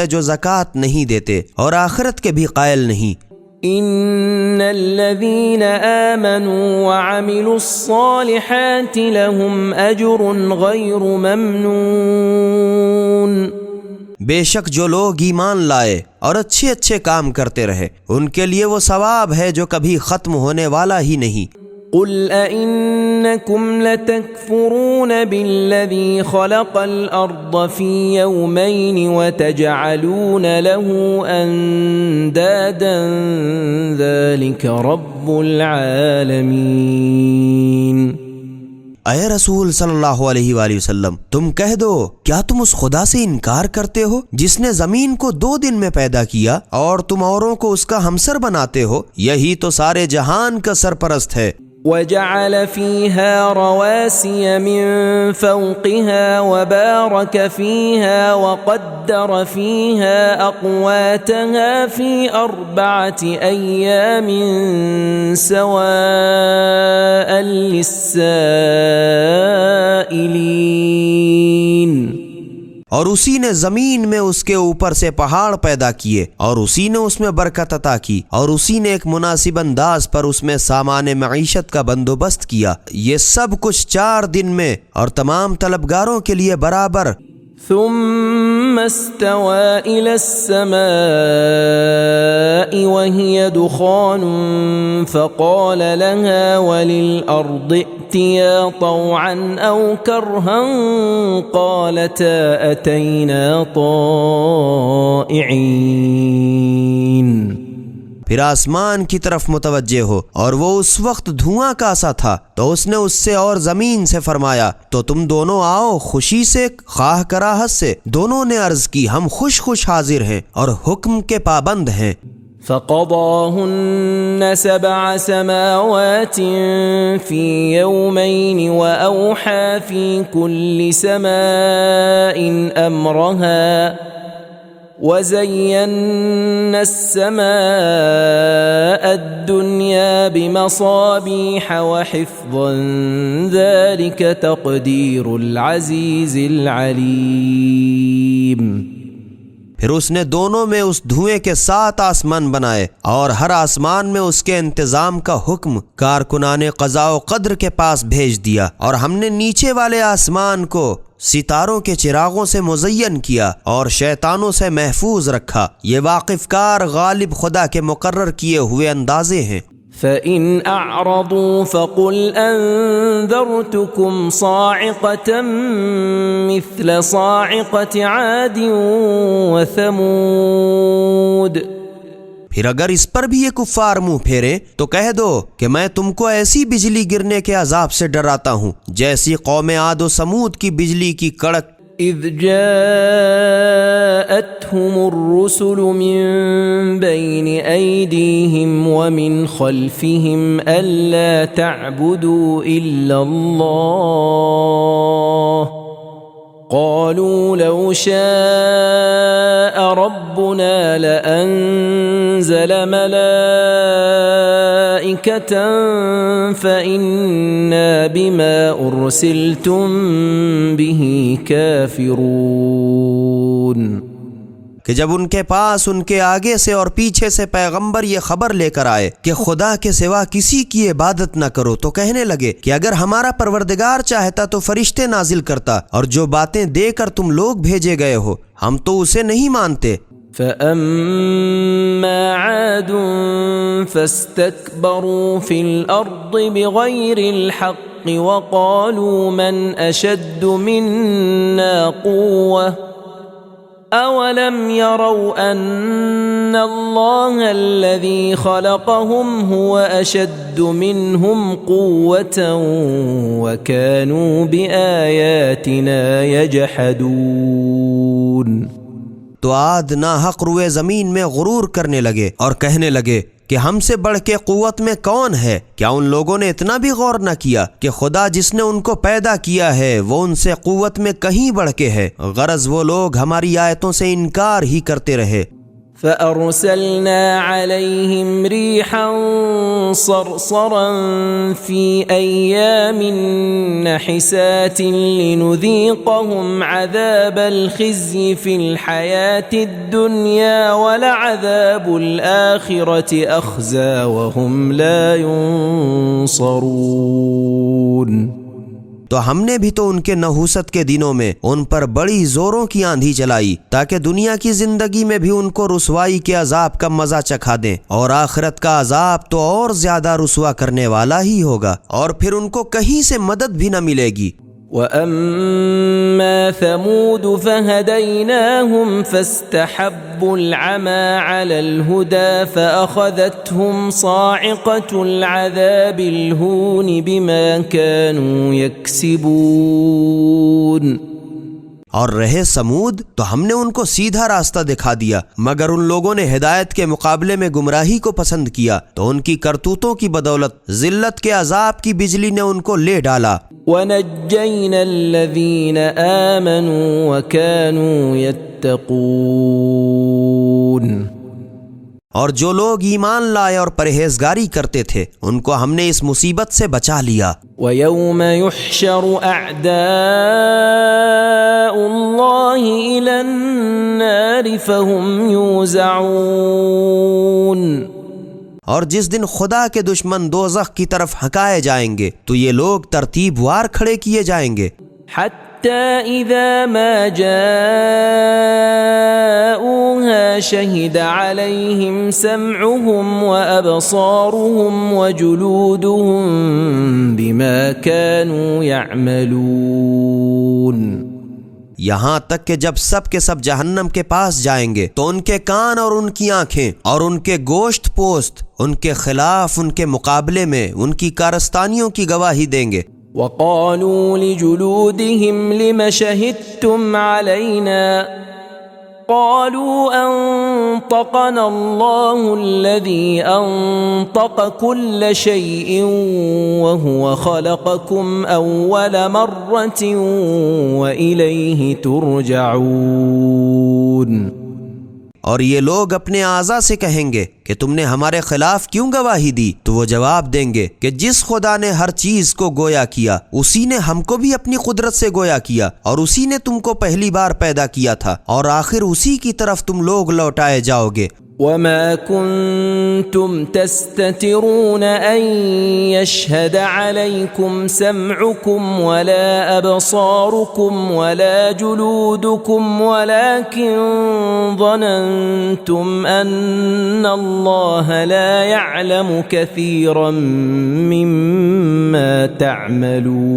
جو زکوٰۃ نہیں دیتے اور آخرت کے بھی قائل نہیں۔ ان الذين آمنوا وعملوا الصالحات لهم اجر غير ممنون۔ بے شک جو لوگ ایمان لائے اور اچھے اچھے کام کرتے رہے ان کے لیے وہ ثواب ہے جو کبھی ختم ہونے والا ہی نہیں۔ قل أئنكم لتكفرون بالذي خلق الأرض في يومين وتجعلون له أندادا ذلك رب العالمين۔ اے رسول صلی اللہ علیہ وآلہ وسلم، تم کہہ دو کیا تم اس خدا سے انکار کرتے ہو جس نے زمین کو 2 دن میں پیدا کیا اور تم اوروں کو اس کا ہمسر بناتے ہو؟ یہی تو سارے جہان کا سرپرست ہے۔ وجعل فيها رواسي من فوقها وبارك فيها وقدر فيها أقواتها في 4 أيام سواء للسائلين۔ اور اسی نے زمین میں اس کے اوپر سے پہاڑ پیدا کیے اور اسی نے اس میں برکت عطا کی اور اسی نے ایک مناسب انداز پر اس میں سامان معیشت کا بندوبست کیا، یہ سب کچھ 4 دن میں اور تمام طلبگاروں کے لیے برابر۔ ثم استوى إلى السماء وهي دخان فقال لها وللأرض ائتيا طوعا أو كرها قالتا أتينا طائعين۔ پھر آسمان کی طرف متوجہ ہو اور وہ اس وقت دھواں کا سا تھا، تو اس نے اس سے اور زمین سے فرمایا تو تم دونوں آؤ خوشی سے خواہ کراہت سے۔ دونوں نے عرض کی ہم خوش خوش حاضر ہیں اور حکم کے پابند ہیں۔ فقضاهن 7 سماوات في يومين وأوحى في كل سماء أمرها وزينا السماء الدنيا بمصابيح وحفظا ذلك تقدير العزيز العليم۔ پھر اس نے دونوں میں اس دھوئیں کے 7 آسمان بنائے اور ہر آسمان میں اس کے انتظام کا حکم کارکنان قضاء و قدر کے پاس بھیج دیا، اور ہم نے نیچے والے آسمان کو ستاروں کے چراغوں سے مزین کیا اور شیطانوں سے محفوظ رکھا۔ یہ واقف کار غالب خدا کے مقرر کیے ہوئے اندازے ہیں۔ فَإِنْ أَعْرَضُوا فَقُلْ أَنذَرْتُكُمْ صَاعِقَةً مِثْلَ صَاعِقَةِ عَادٍ وَثَمُودَ۔ پھر اگر اس پر بھی یہ کفار منہ پھیرے تو کہہ دو کہ میں تم کو ایسی بجلی گرنے کے عذاب سے ڈراتا ہوں جیسی قوم عاد و سمود کی بجلی کی کڑک۔ اذ جاءتهم الرسل من بين أيديهم ومن خلفهم ألا تعبدوا إلا الله قالوا لو شاء ربنا لأنزل ملائكة فإنا بما أرسلتم به كافرون۔ کہ جب ان کے پاس ان کے آگے سے اور پیچھے سے پیغمبر یہ خبر لے کر آئے کہ خدا کے سوا کسی کی عبادت نہ کرو تو کہنے لگے کہ اگر ہمارا پروردگار چاہتا تو فرشتے نازل کرتا، اور جو باتیں دے کر تم لوگ بھیجے گئے ہو ہم تو اسے نہیں مانتے۔ فَأَمَّا عَادٌ فَاسْتَكْبَرُوا فِي الْأَرْضِ بِغَيْرِ الْحَقِّ وَقَالُوا مَنْ أَشَدُّ مِنَّا قُوَّةً أَوَلَمْ يَرَوْا أَنَّ اللَّهَ الَّذِي خَلَقَهُمْ هُوَ أَشَدُّ مِنْهُمْ قُوَّةً وَكَانُوا بِآيَاتِنَا يَجْحَدُونَ۔ تو عاد ناحق روئے زمین میں غرور کرنے لگے اور کہنے لگے کہ ہم سے بڑھ کے قوت میں کون ہے؟ کیا ان لوگوں نے اتنا بھی غور نہ کیا کہ خدا جس نے ان کو پیدا کیا ہے وہ ان سے قوت میں کہیں بڑھ کے ہے؟ غرض وہ لوگ ہماری آیتوں سے انکار ہی کرتے رہے۔ فَأَرْسَلْنَا عَلَيْهِمْ رِيحًا صَرْصَرًا فِي أَيَّامٍ نَحِسَاتٍ لِنُذِيقَهُمْ عَذَابَ الْخِزْيِ فِي الْحَيَاةِ الدُّنْيَا وَلَعَذَابُ الْآخِرَةِ أَخْزَى وَهُمْ لَا يُنصَرُونَ۔ تو ہم نے بھی تو ان کے نحوست کے دنوں میں ان پر بڑی زوروں کی آندھی چلائی تاکہ دنیا کی زندگی میں بھی ان کو رسوائی کے عذاب کا مزہ چکھا دیں، اور آخرت کا عذاب تو اور زیادہ رسوا کرنے والا ہی ہوگا، اور پھر ان کو کہیں سے مدد بھی نہ ملے گی۔ وَأَمَّا ثَمُودُ فَهَدَيْنَاهُمْ فَاسْتَحَبُّوا الْعَمَى عَلَى الْهُدَى فَأَخَذَتْهُمْ صَاعِقَةُ الْعَذَابِ الْهُونِ بِمَا كَانُوا يَكْسِبُونَ۔ اور رہے سمود تو ہم نے ان کو سیدھا راستہ دکھا دیا، مگر ان لوگوں نے ہدایت کے مقابلے میں گمراہی کو پسند کیا، تو ان کی کرتوتوں کی بدولت ذلت کے عذاب کی بجلی نے ان کو لے ڈالا۔ وَنَجَّيْنَا الَّذِينَ آمَنُوا وَكَانُوا يَتَّقُونَ۔ اور جو لوگ ایمان لائے اور پرہیزگاری کرتے تھے ان کو ہم نے اس مصیبت سے بچا لیا۔ وَيَوْمَ يُحْشَرُ أَعْدَاءُ اللَّهِ إِلَى النَّارِ فَهُمْ يُوزَعُونَ۔ اور جس دن خدا کے دشمن دوزخ کی طرف ہکائے جائیں گے تو یہ لوگ ترتیب وار کھڑے کیے جائیں گے۔ حَتَّى إِذَا مَا جَاءُوهَا شَهِدَ عَلَيْهِمْ سَمْعُهُمْ وَأَبْصَارُهُمْ وَجُلُودُهُمْ بِمَا كَانُوا يَعْمَلُونَ۔ یہاں تک کہ جب سب کے سب جہنم کے پاس جائیں گے تو ان کے کان اور ان کی آنکھیں اور ان کے گوشت پوست ان کے خلاف ان کے مقابلے میں ان کی کارستانیوں کی گواہی دیں گے۔ وَقَالُوا لِجُلُودِهِمْ لِمَ شَهِدتُّمْ عَلَيْنَا قَالُوا أَنطَقَنَا اللَّهُ الَّذِي أَنطَقَ كُلَّ شَيْءٍ وَهُوَ خَلَقَكُمْ أَوَّلَ مَرَّةٍ وَإِلَيْهِ تُرْجَعُونَ۔ اور یہ لوگ اپنے اعضاء سے کہیں گے کہ تم نے ہمارے خلاف کیوں گواہی دی؟ تو وہ جواب دیں گے کہ جس خدا نے ہر چیز کو گویا کیا اسی نے ہم کو بھی اپنی قدرت سے گویا کیا، اور اسی نے تم کو پہلی بار پیدا کیا تھا، اور آخر اسی کی طرف تم لوگ لوٹائے جاؤ گے۔ وَمَا كُنتُمْ تَسْتَتِرُونَ أَن يَشْهَدَ عَلَيْكُمْ سَمْعُكُمْ وَلَا أَبْصَارُكُمْ وَلَا جُلُودُكُمْ وَلَكِنْ ظَنَنْتُمْ أَنَّ اللَّهَ لَا يَعْلَمُ كَثِيرًا مِّمَّا تَعْمَلُونَ۔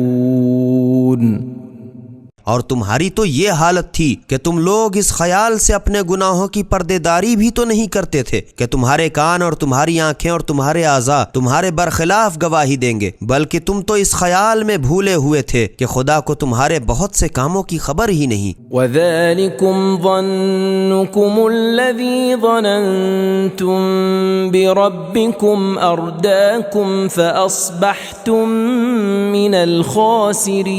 اور تمہاری تو یہ حالت تھی کہ تم لوگ اس خیال سے اپنے گناہوں کی پردے داری بھی تو نہیں کرتے تھے کہ تمہارے کان اور تمہاری آنکھیں اور تمہارے اعضاء تمہارے برخلاف گواہی دیں گے، بلکہ تم تو اس خیال میں بھولے ہوئے تھے کہ خدا کو تمہارے بہت سے کاموں کی خبر ہی نہیں۔ وَذَلِكُمْ ظَنُّكُمُ الَّذِي ظَنَنْتُمْ بِرَبِّكُمْ أَرْدَاكُمْ فَأَصْبَحْتُمْ مِنَ الْخَاسِرِينَ۔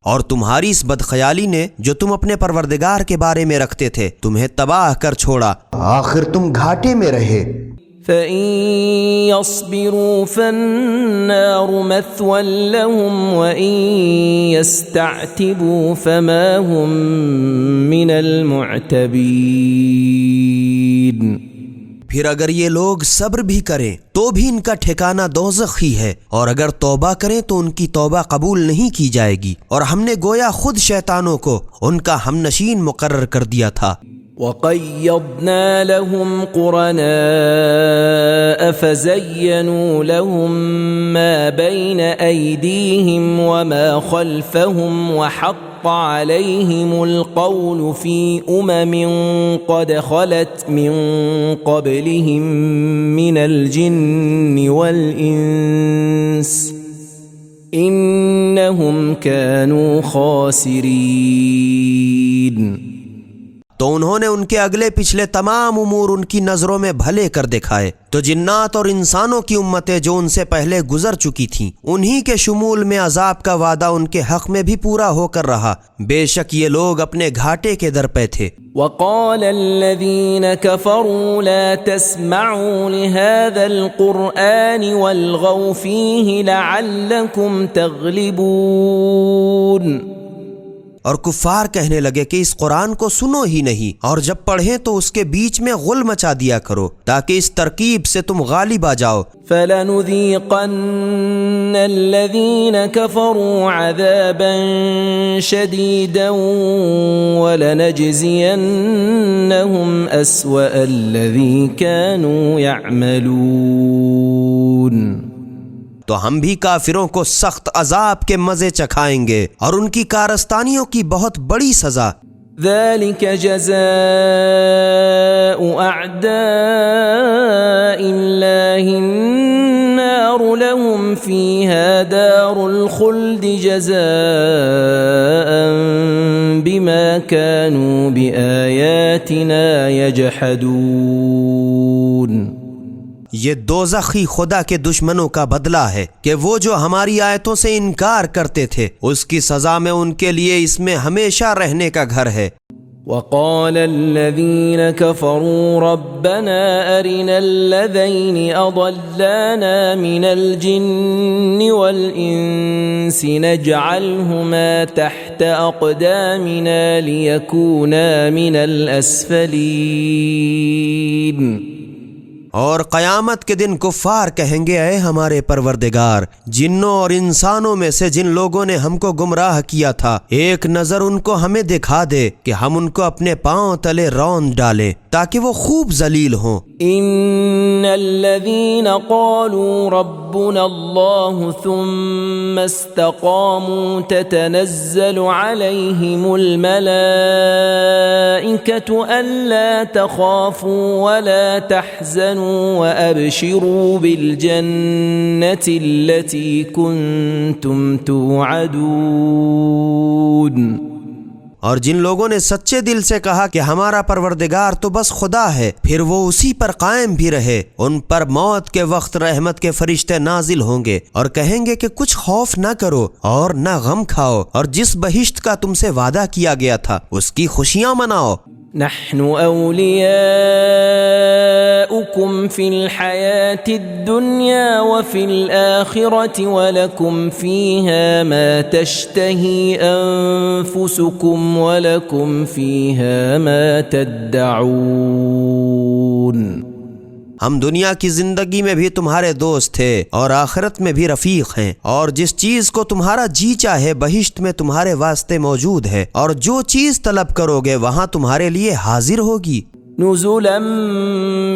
اور تمہاری اس بدخیالی نے جو تم اپنے پروردگار کے بارے میں رکھتے تھے تمہیں تباہ کر چھوڑا، آخر تم گھاٹے میں رہے۔ فَإِن يَصْبِرُوا فَالنَّارُ مَثْوًى لَهُمْ وَإِن يَسْتَعْتِبُوا فَمَا هُمْ مِنَ الْمُعْتَبِينَ۔ پھر اگر یہ لوگ صبر بھی کریں تو بھی ان کا ٹھکانہ دوزخ ہی ہے، اور اگر توبہ کریں تو ان کی توبہ قبول نہیں کی جائے گی، اور ہم نے گویا خود شیطانوں کو ان کا ہم نشین مقرر کر دیا تھا۔ وَقَيَّضْنَا لَهُمْ قُرَنَاءَ فَزَيَّنُوا لَهُم مَّا بَيْنَ أَيْدِيهِمْ وَمَا خَلْفَهُمْ وَحَقَّ عَلَيْهِمُ الْقَوْلُ فِي أُمَمٍ قَدْ خَلَتْ مِن قَبْلِهِم مِّنَ الْجِنِّ وَالْإِنسِ إِنَّهُمْ كَانُوا خَاسِرِينَ۔ تو انہوں نے ان کے اگلے پچھلے تمام امور ان کی نظروں میں بھلے کر دکھائے، تو جنات اور انسانوں کی امتیں جو ان سے پہلے گزر چکی تھیں انہی کے شمول میں عذاب کا وعدہ ان کے حق میں بھی پورا ہو کر رہا، بے شک یہ لوگ اپنے گھاٹے کے در پہ تھے۔ وَقَالَ الَّذِينَ كَفَرُوا لَا تَسْمَعُوا لِهَذَا الْقُرْآنِ وَالْغَوْا فِيهِ لَعَلَّكُمْ تَغْلِبُونَ۔ اور کفار کہنے لگے کہ اس قرآن کو سنو ہی نہیں، اور جب پڑھیں تو اس کے بیچ میں غل مچا دیا کرو تاکہ اس ترکیب سے تم غالب آ جاؤ۔ فَلَنُذِيقَنَّ الَّذِينَ كَفَرُوا عَذَابًا شَدِيدًا وَلَنَجْزِيَنَّهُمْ أَسْوَأَ الَّذِي كَانُوا يَعْمَلُونَ۔ تو ہم بھی کافروں کو سخت عذاب کے مزے چکھائیں گے اور ان کی کارستانیوں کی بہت بڑی سزا۔ ذَلِكَ جَزَاءُ أَعْدَاءِ اللَّهِ النَّارُ لَهُمْ فِيهَا دَارُ الْخُلْدِ جَزَاءً بِمَا كَانُوا بِآيَاتِنَا يَجْحَدُونَ۔ یہ دوزخی خدا کے دشمنوں کا بدلہ ہے کہ وہ جو ہماری آیتوں سے انکار کرتے تھے، اس کی سزا میں ان کے لیے اس میں ہمیشہ رہنے کا گھر ہے۔ وقال الذين كفروا ربنا أرنا الذين أضلانا من الجن والإنس نجعلهما تحت أقدامنا ليكونا من الأسفلين۔ اور قیامت کے دن کفار کہیں گے اے ہمارے پروردگار، جنوں اور انسانوں میں سے جن لوگوں نے ہم کو گمراہ کیا تھا، ایک نظر ان کو ہمیں دکھا دے کہ ہم ان کو اپنے پاؤں تلے روند ڈالیں تاکہ وہ خوب ذلیل ہوں۔ ان الذين قالوا ربنا الله ثم استقاموا تتنزل عليهم الملائكة ألا تخافوا ولا تحزنوا وأبشروا بالجنة التي كنتم توعدون۔ اور جن لوگوں نے سچے دل سے کہا کہ ہمارا پروردگار تو بس خدا ہے، پھر وہ اسی پر قائم بھی رہے، ان پر موت کے وقت رحمت کے فرشتے نازل ہوں گے اور کہیں گے کہ کچھ خوف نہ کرو اور نہ غم کھاؤ، اور جس بہشت کا تم سے وعدہ کیا گیا تھا اس کی خوشیاں مناؤ۔ نحن أولياؤكم في الحياة الدنيا وفي الآخرة ولكم فيها ما تشتهي أنفسكم ولكم فيها ما تدعون۔ ہم دنیا کی زندگی میں بھی تمہارے دوست تھے اور آخرت میں بھی رفیق ہیں، اور جس چیز کو تمہارا جی چاہے بہشت میں تمہارے واسطے موجود ہے، اور جو چیز طلب کرو گے وہاں تمہارے لیے حاضر ہوگی۔ نزلا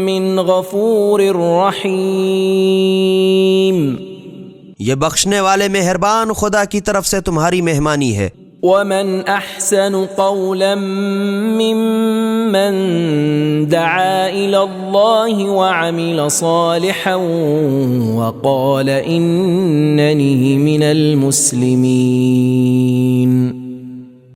من غفور رحیم، یہ بخشنے والے مہربان خدا کی طرف سے تمہاری مہمانی ہے۔ ومن احسن قولا ممن دعا الى الله وعمل صالحا وقال انني من المسلمين۔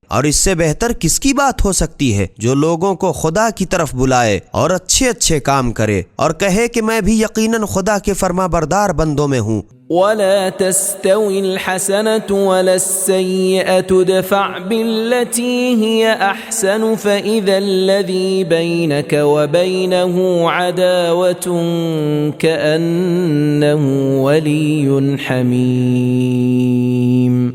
اور اس سے بہتر کس کی بات ہو سکتی ہے جو لوگوں کو خدا کی طرف بلائے اور اچھے اچھے کام کرے اور کہے کہ میں بھی یقیناً خدا کے فرما بردار بندوں میں ہوں۔ ولا تستوي الحسنة ولا السيئة ادفع بالتي هي أحسن فإذا الذي بينك وبينه عداوة كأنه ولي حميم۔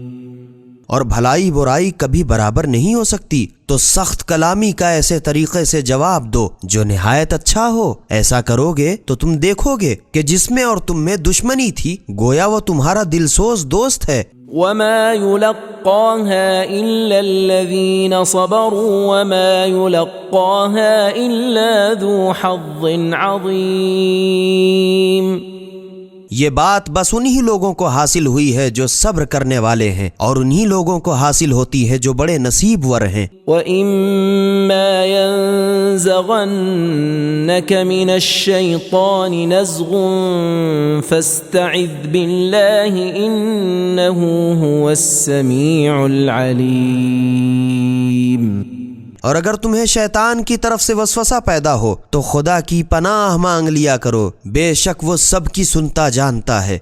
اور بھلائی برائی کبھی برابر نہیں ہو سکتی، تو سخت کلامی کا ایسے طریقے سے جواب دو جو نہایت اچھا ہو۔ ایسا کرو گے تو تم دیکھو گے کہ جس میں اور تم میں دشمنی تھی گویا وہ تمہارا دلسوز دوست ہے۔ وما يلقاها إلا الذين صبروا وما يلقاها إلا ذو حظ عظيم۔ یہ بات بس انہی لوگوں کو حاصل ہوئی ہے جو صبر کرنے والے ہیں، اور انہی لوگوں کو حاصل ہوتی ہے جو بڑے نصیب ور ہیں۔ وَإِمَّا يَنزَغَنَّكَ مِنَ الشَّيْطَانِ نَزْغٌ فَاسْتَعِذْ بِاللَّهِ إِنَّهُ هُوَ السَّمِيعُ الْعَلِيمُ۔ اور اگر تمہیں شیطان کی طرف سے وسوسہ پیدا ہو تو خدا کی پناہ مانگ لیا کرو، بے شک وہ سب کی سنتا جانتا ہے۔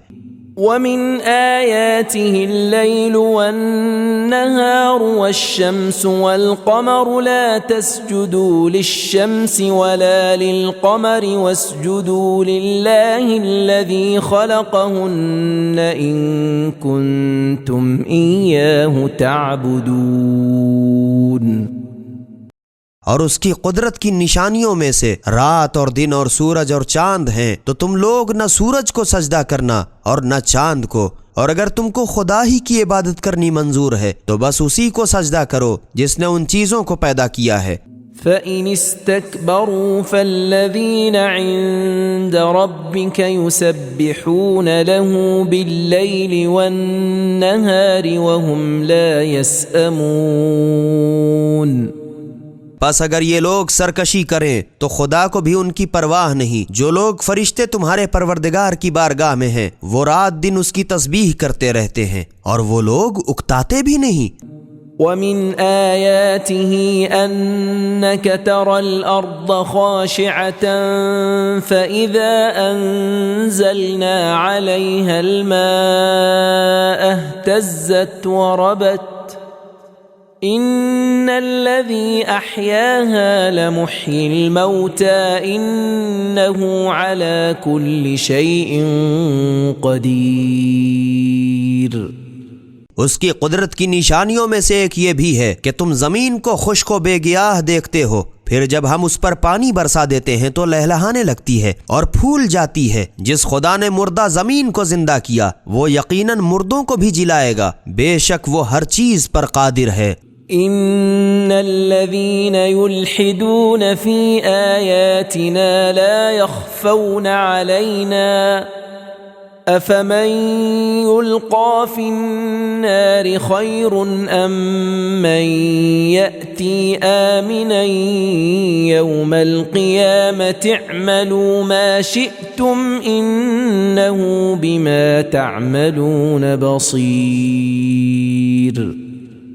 ومن آياته الليل والنهار والشمس والقمر لا تسجدوا للشمس ولا للقمر واسجدوا لله الذي خلقهن إن كنتم إياه تعبدون۔ اور اس کی قدرت کی نشانیوں میں سے رات اور دن اور سورج اور چاند ہیں، تو تم لوگ نہ سورج کو سجدہ کرنا اور نہ چاند کو، اور اگر تم کو خدا ہی کی عبادت کرنی منظور ہے تو بس اسی کو سجدہ کرو جس نے ان چیزوں کو پیدا کیا ہے۔ فَإِنِ اسْتَكْبَرُوا فَالَّذِينَ عِندَ رَبِّكَ يُسَبِّحُونَ لَهُ بِاللَّيْلِ وَالنَّهَارِ وَهُمْ لَا يَسْأَمُونَ۔ پس اگر یہ لوگ سرکشی کریں تو خدا کو بھی ان کی پرواہ نہیں۔ جو لوگ فرشتے تمہارے پروردگار کی بارگاہ میں ہیں وہ رات دن اس کی تسبیح کرتے رہتے ہیں اور وہ لوگ اکتاتے بھی نہیں۔ وَمِنْ آيَاتِهِ أَنَّكَ تَرَى الْأَرْضَ خَاشِعَةً فَإِذَا أَنزَلْنَا عَلَيْهَا الْمَاءَ اهْتَزَّتْ وَرَبَتْ إِنَّ الَّذِي أَحْيَاهَا لَمُحْيِي الْمَوْتَى إِنَّهُ عَلَى كُلِّ شَيْءٍ قَدِيرٌ۔ اس کی قدرت کی نشانیوں میں سے ایک یہ بھی ہے کہ تم زمین کو خشک و بے گیاہ دیکھتے ہو، پھر جب ہم اس پر پانی برسا دیتے ہیں تو لہلہانے لگتی ہے اور پھول جاتی ہے۔ جس خدا نے مردہ زمین کو زندہ کیا وہ یقیناً مردوں کو بھی جلائے گا، بے شک وہ ہر چیز پر قادر ہے۔ ان الذين يلحدون في آياتنا لا يخفون علينا افمن يلقى في النار خير ام من يأتي آمنا يوم القيامة اعملوا ما شئتم انه بما تعملون بصير۔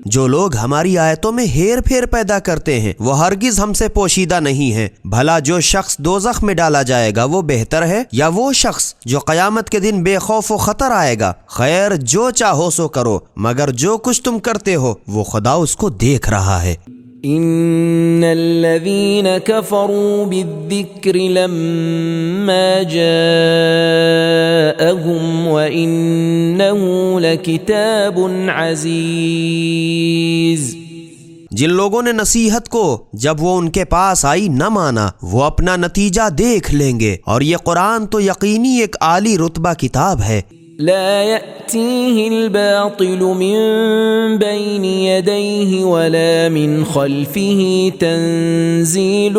جو لوگ ہماری آیتوں میں ہیر پھیر پیدا کرتے ہیں وہ ہرگز ہم سے پوشیدہ نہیں ہیں۔ بھلا جو شخص دوزخ میں ڈالا جائے گا وہ بہتر ہے یا وہ شخص جو قیامت کے دن بے خوف و خطر آئے گا؟ خیر جو چاہو سو کرو، مگر جو کچھ تم کرتے ہو وہ خدا اس کو دیکھ رہا ہے۔ ان الذين كفروا بالذكر لما جاءهم وانه لكتاب عزيز۔ جن لوگوں نے نصیحت کو جب وہ ان کے پاس آئی نہ مانا وہ اپنا نتیجہ دیکھ لیں گے، اور یہ قرآن تو یقینی ایک عالی رتبہ کتاب ہے۔ لا يأتيه الباطل من بين يديه ولا من خلفه تنزيل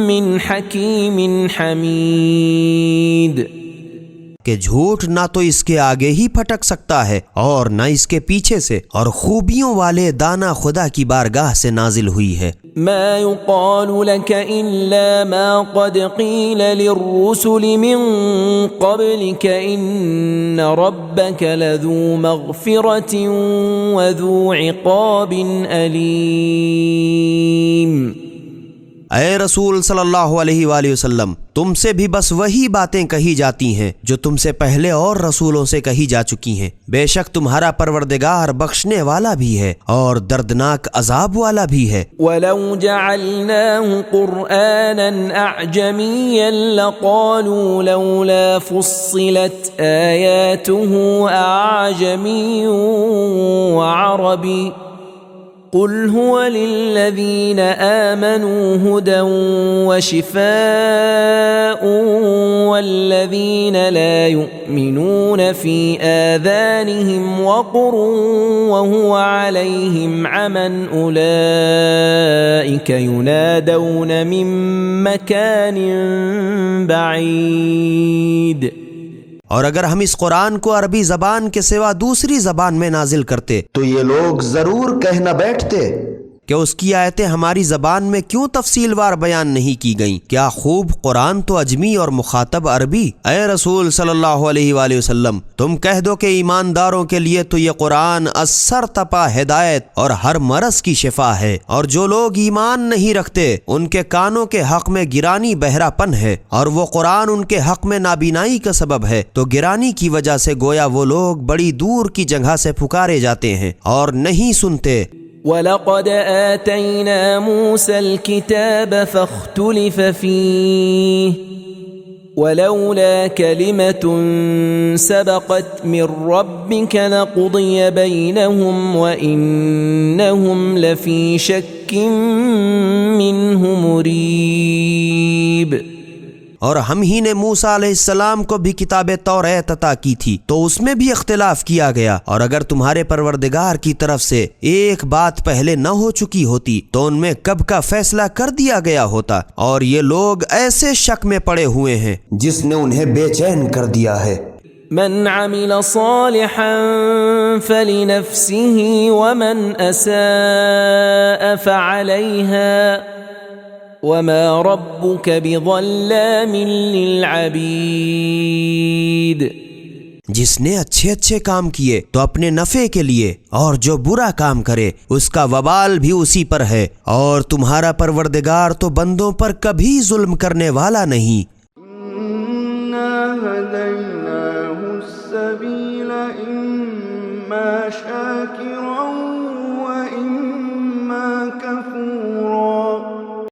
من حكيم حميد۔ کہ جھوٹ نہ تو اس کے آگے ہی پھٹک سکتا ہے اور نہ اس کے پیچھے سے، اور خوبیوں والے دانا خدا کی بارگاہ سے نازل ہوئی ہے۔ ما يقال لك إلا ما قد قيل للرسل من قبلك إن ربك لذو مغفرة وذو عقاب أليم۔ اے رسول صلی اللہ علیہ وآلہ وسلم، تم سے بھی بس وہی باتیں کہی جاتی ہیں جو تم سے پہلے اور رسولوں سے کہی جا چکی ہیں، بے شک تمہارا پروردگار بخشنے والا بھی ہے اور دردناک عذاب والا بھی ہے۔ وَلَوْ جَعَلْنَاهُ قُرْآنًا أَعْجَمِيًّا لَقَالُوا لَوْلَا فُصِّلَتْ آيَاتُهُ أَعْجَمِيٌّ وَعَرَبِيٌّ قل هو للذين آمنوا هدى وشفاء والذين لا يؤمنون في آذانهم وقر وهو عليهم عمى أولئك ينادون من مكان بعيد۔ اور اگر ہم اس قرآن کو عربی زبان کے سوا دوسری زبان میں نازل کرتے تو یہ لوگ ضرور کہہ نہ بیٹھتے کہ اس کی آیتیں ہماری زبان میں کیوں تفصیل وار بیان نہیں کی گئیں؟ کیا خوب قرآن تو اجمی اور مخاطب عربی؟ اے رسول صلی اللہ علیہ وآلہ وسلم، تم کہہ دو کہ ایمانداروں کے لیے تو یہ قرآن اثر تپا ہدایت اور ہر مرض کی شفا ہے، اور جو لوگ ایمان نہیں رکھتے ان کے کانوں کے حق میں گرانی بہرا پن ہے، اور وہ قرآن ان کے حق میں نابینائی کا سبب ہے، تو گرانی کی وجہ سے گویا وہ لوگ بڑی دور کی جگہ سے پکارے جاتے ہیں اور نہیں سنتے۔ وَلَقَدْ آتَيْنَا مُوسَى الْكِتَابَ فَاخْتُلِفَ فِيهِ وَلَوْلَا كَلِمَةٌ سَبَقَتْ مِنْ رَبِّكَ لَقُضِيَ بَيْنَهُمْ وَإِنَّهُمْ لَفِي شَكٍّ مِّنْهُ مُرِيبٍ۔ اور ہم ہی نے موسیٰ علیہ السلام کو بھی کتاب توریت عطا کی تھی، تو اس میں بھی اختلاف کیا گیا، اور اگر تمہارے پروردگار کی طرف سے ایک بات پہلے نہ ہو چکی ہوتی تو ان میں کب کا فیصلہ کر دیا گیا ہوتا، اور یہ لوگ ایسے شک میں پڑے ہوئے ہیں جس نے انہیں بے چین کر دیا ہے۔ من عمل صالحا فلنفسه ومن اساء فعليها وما ربك بظلام للعبید۔ جس نے اچھے اچھے کام کیے تو اپنے نفع کے لیے، اور جو برا کام کرے اس کا وبال بھی اسی پر ہے، اور تمہارا پروردگار تو بندوں پر کبھی ظلم کرنے والا نہیں۔ إِنَّا هَدَيْنَاهُ السَّبِيلَ إِمَّا شَاكِرًا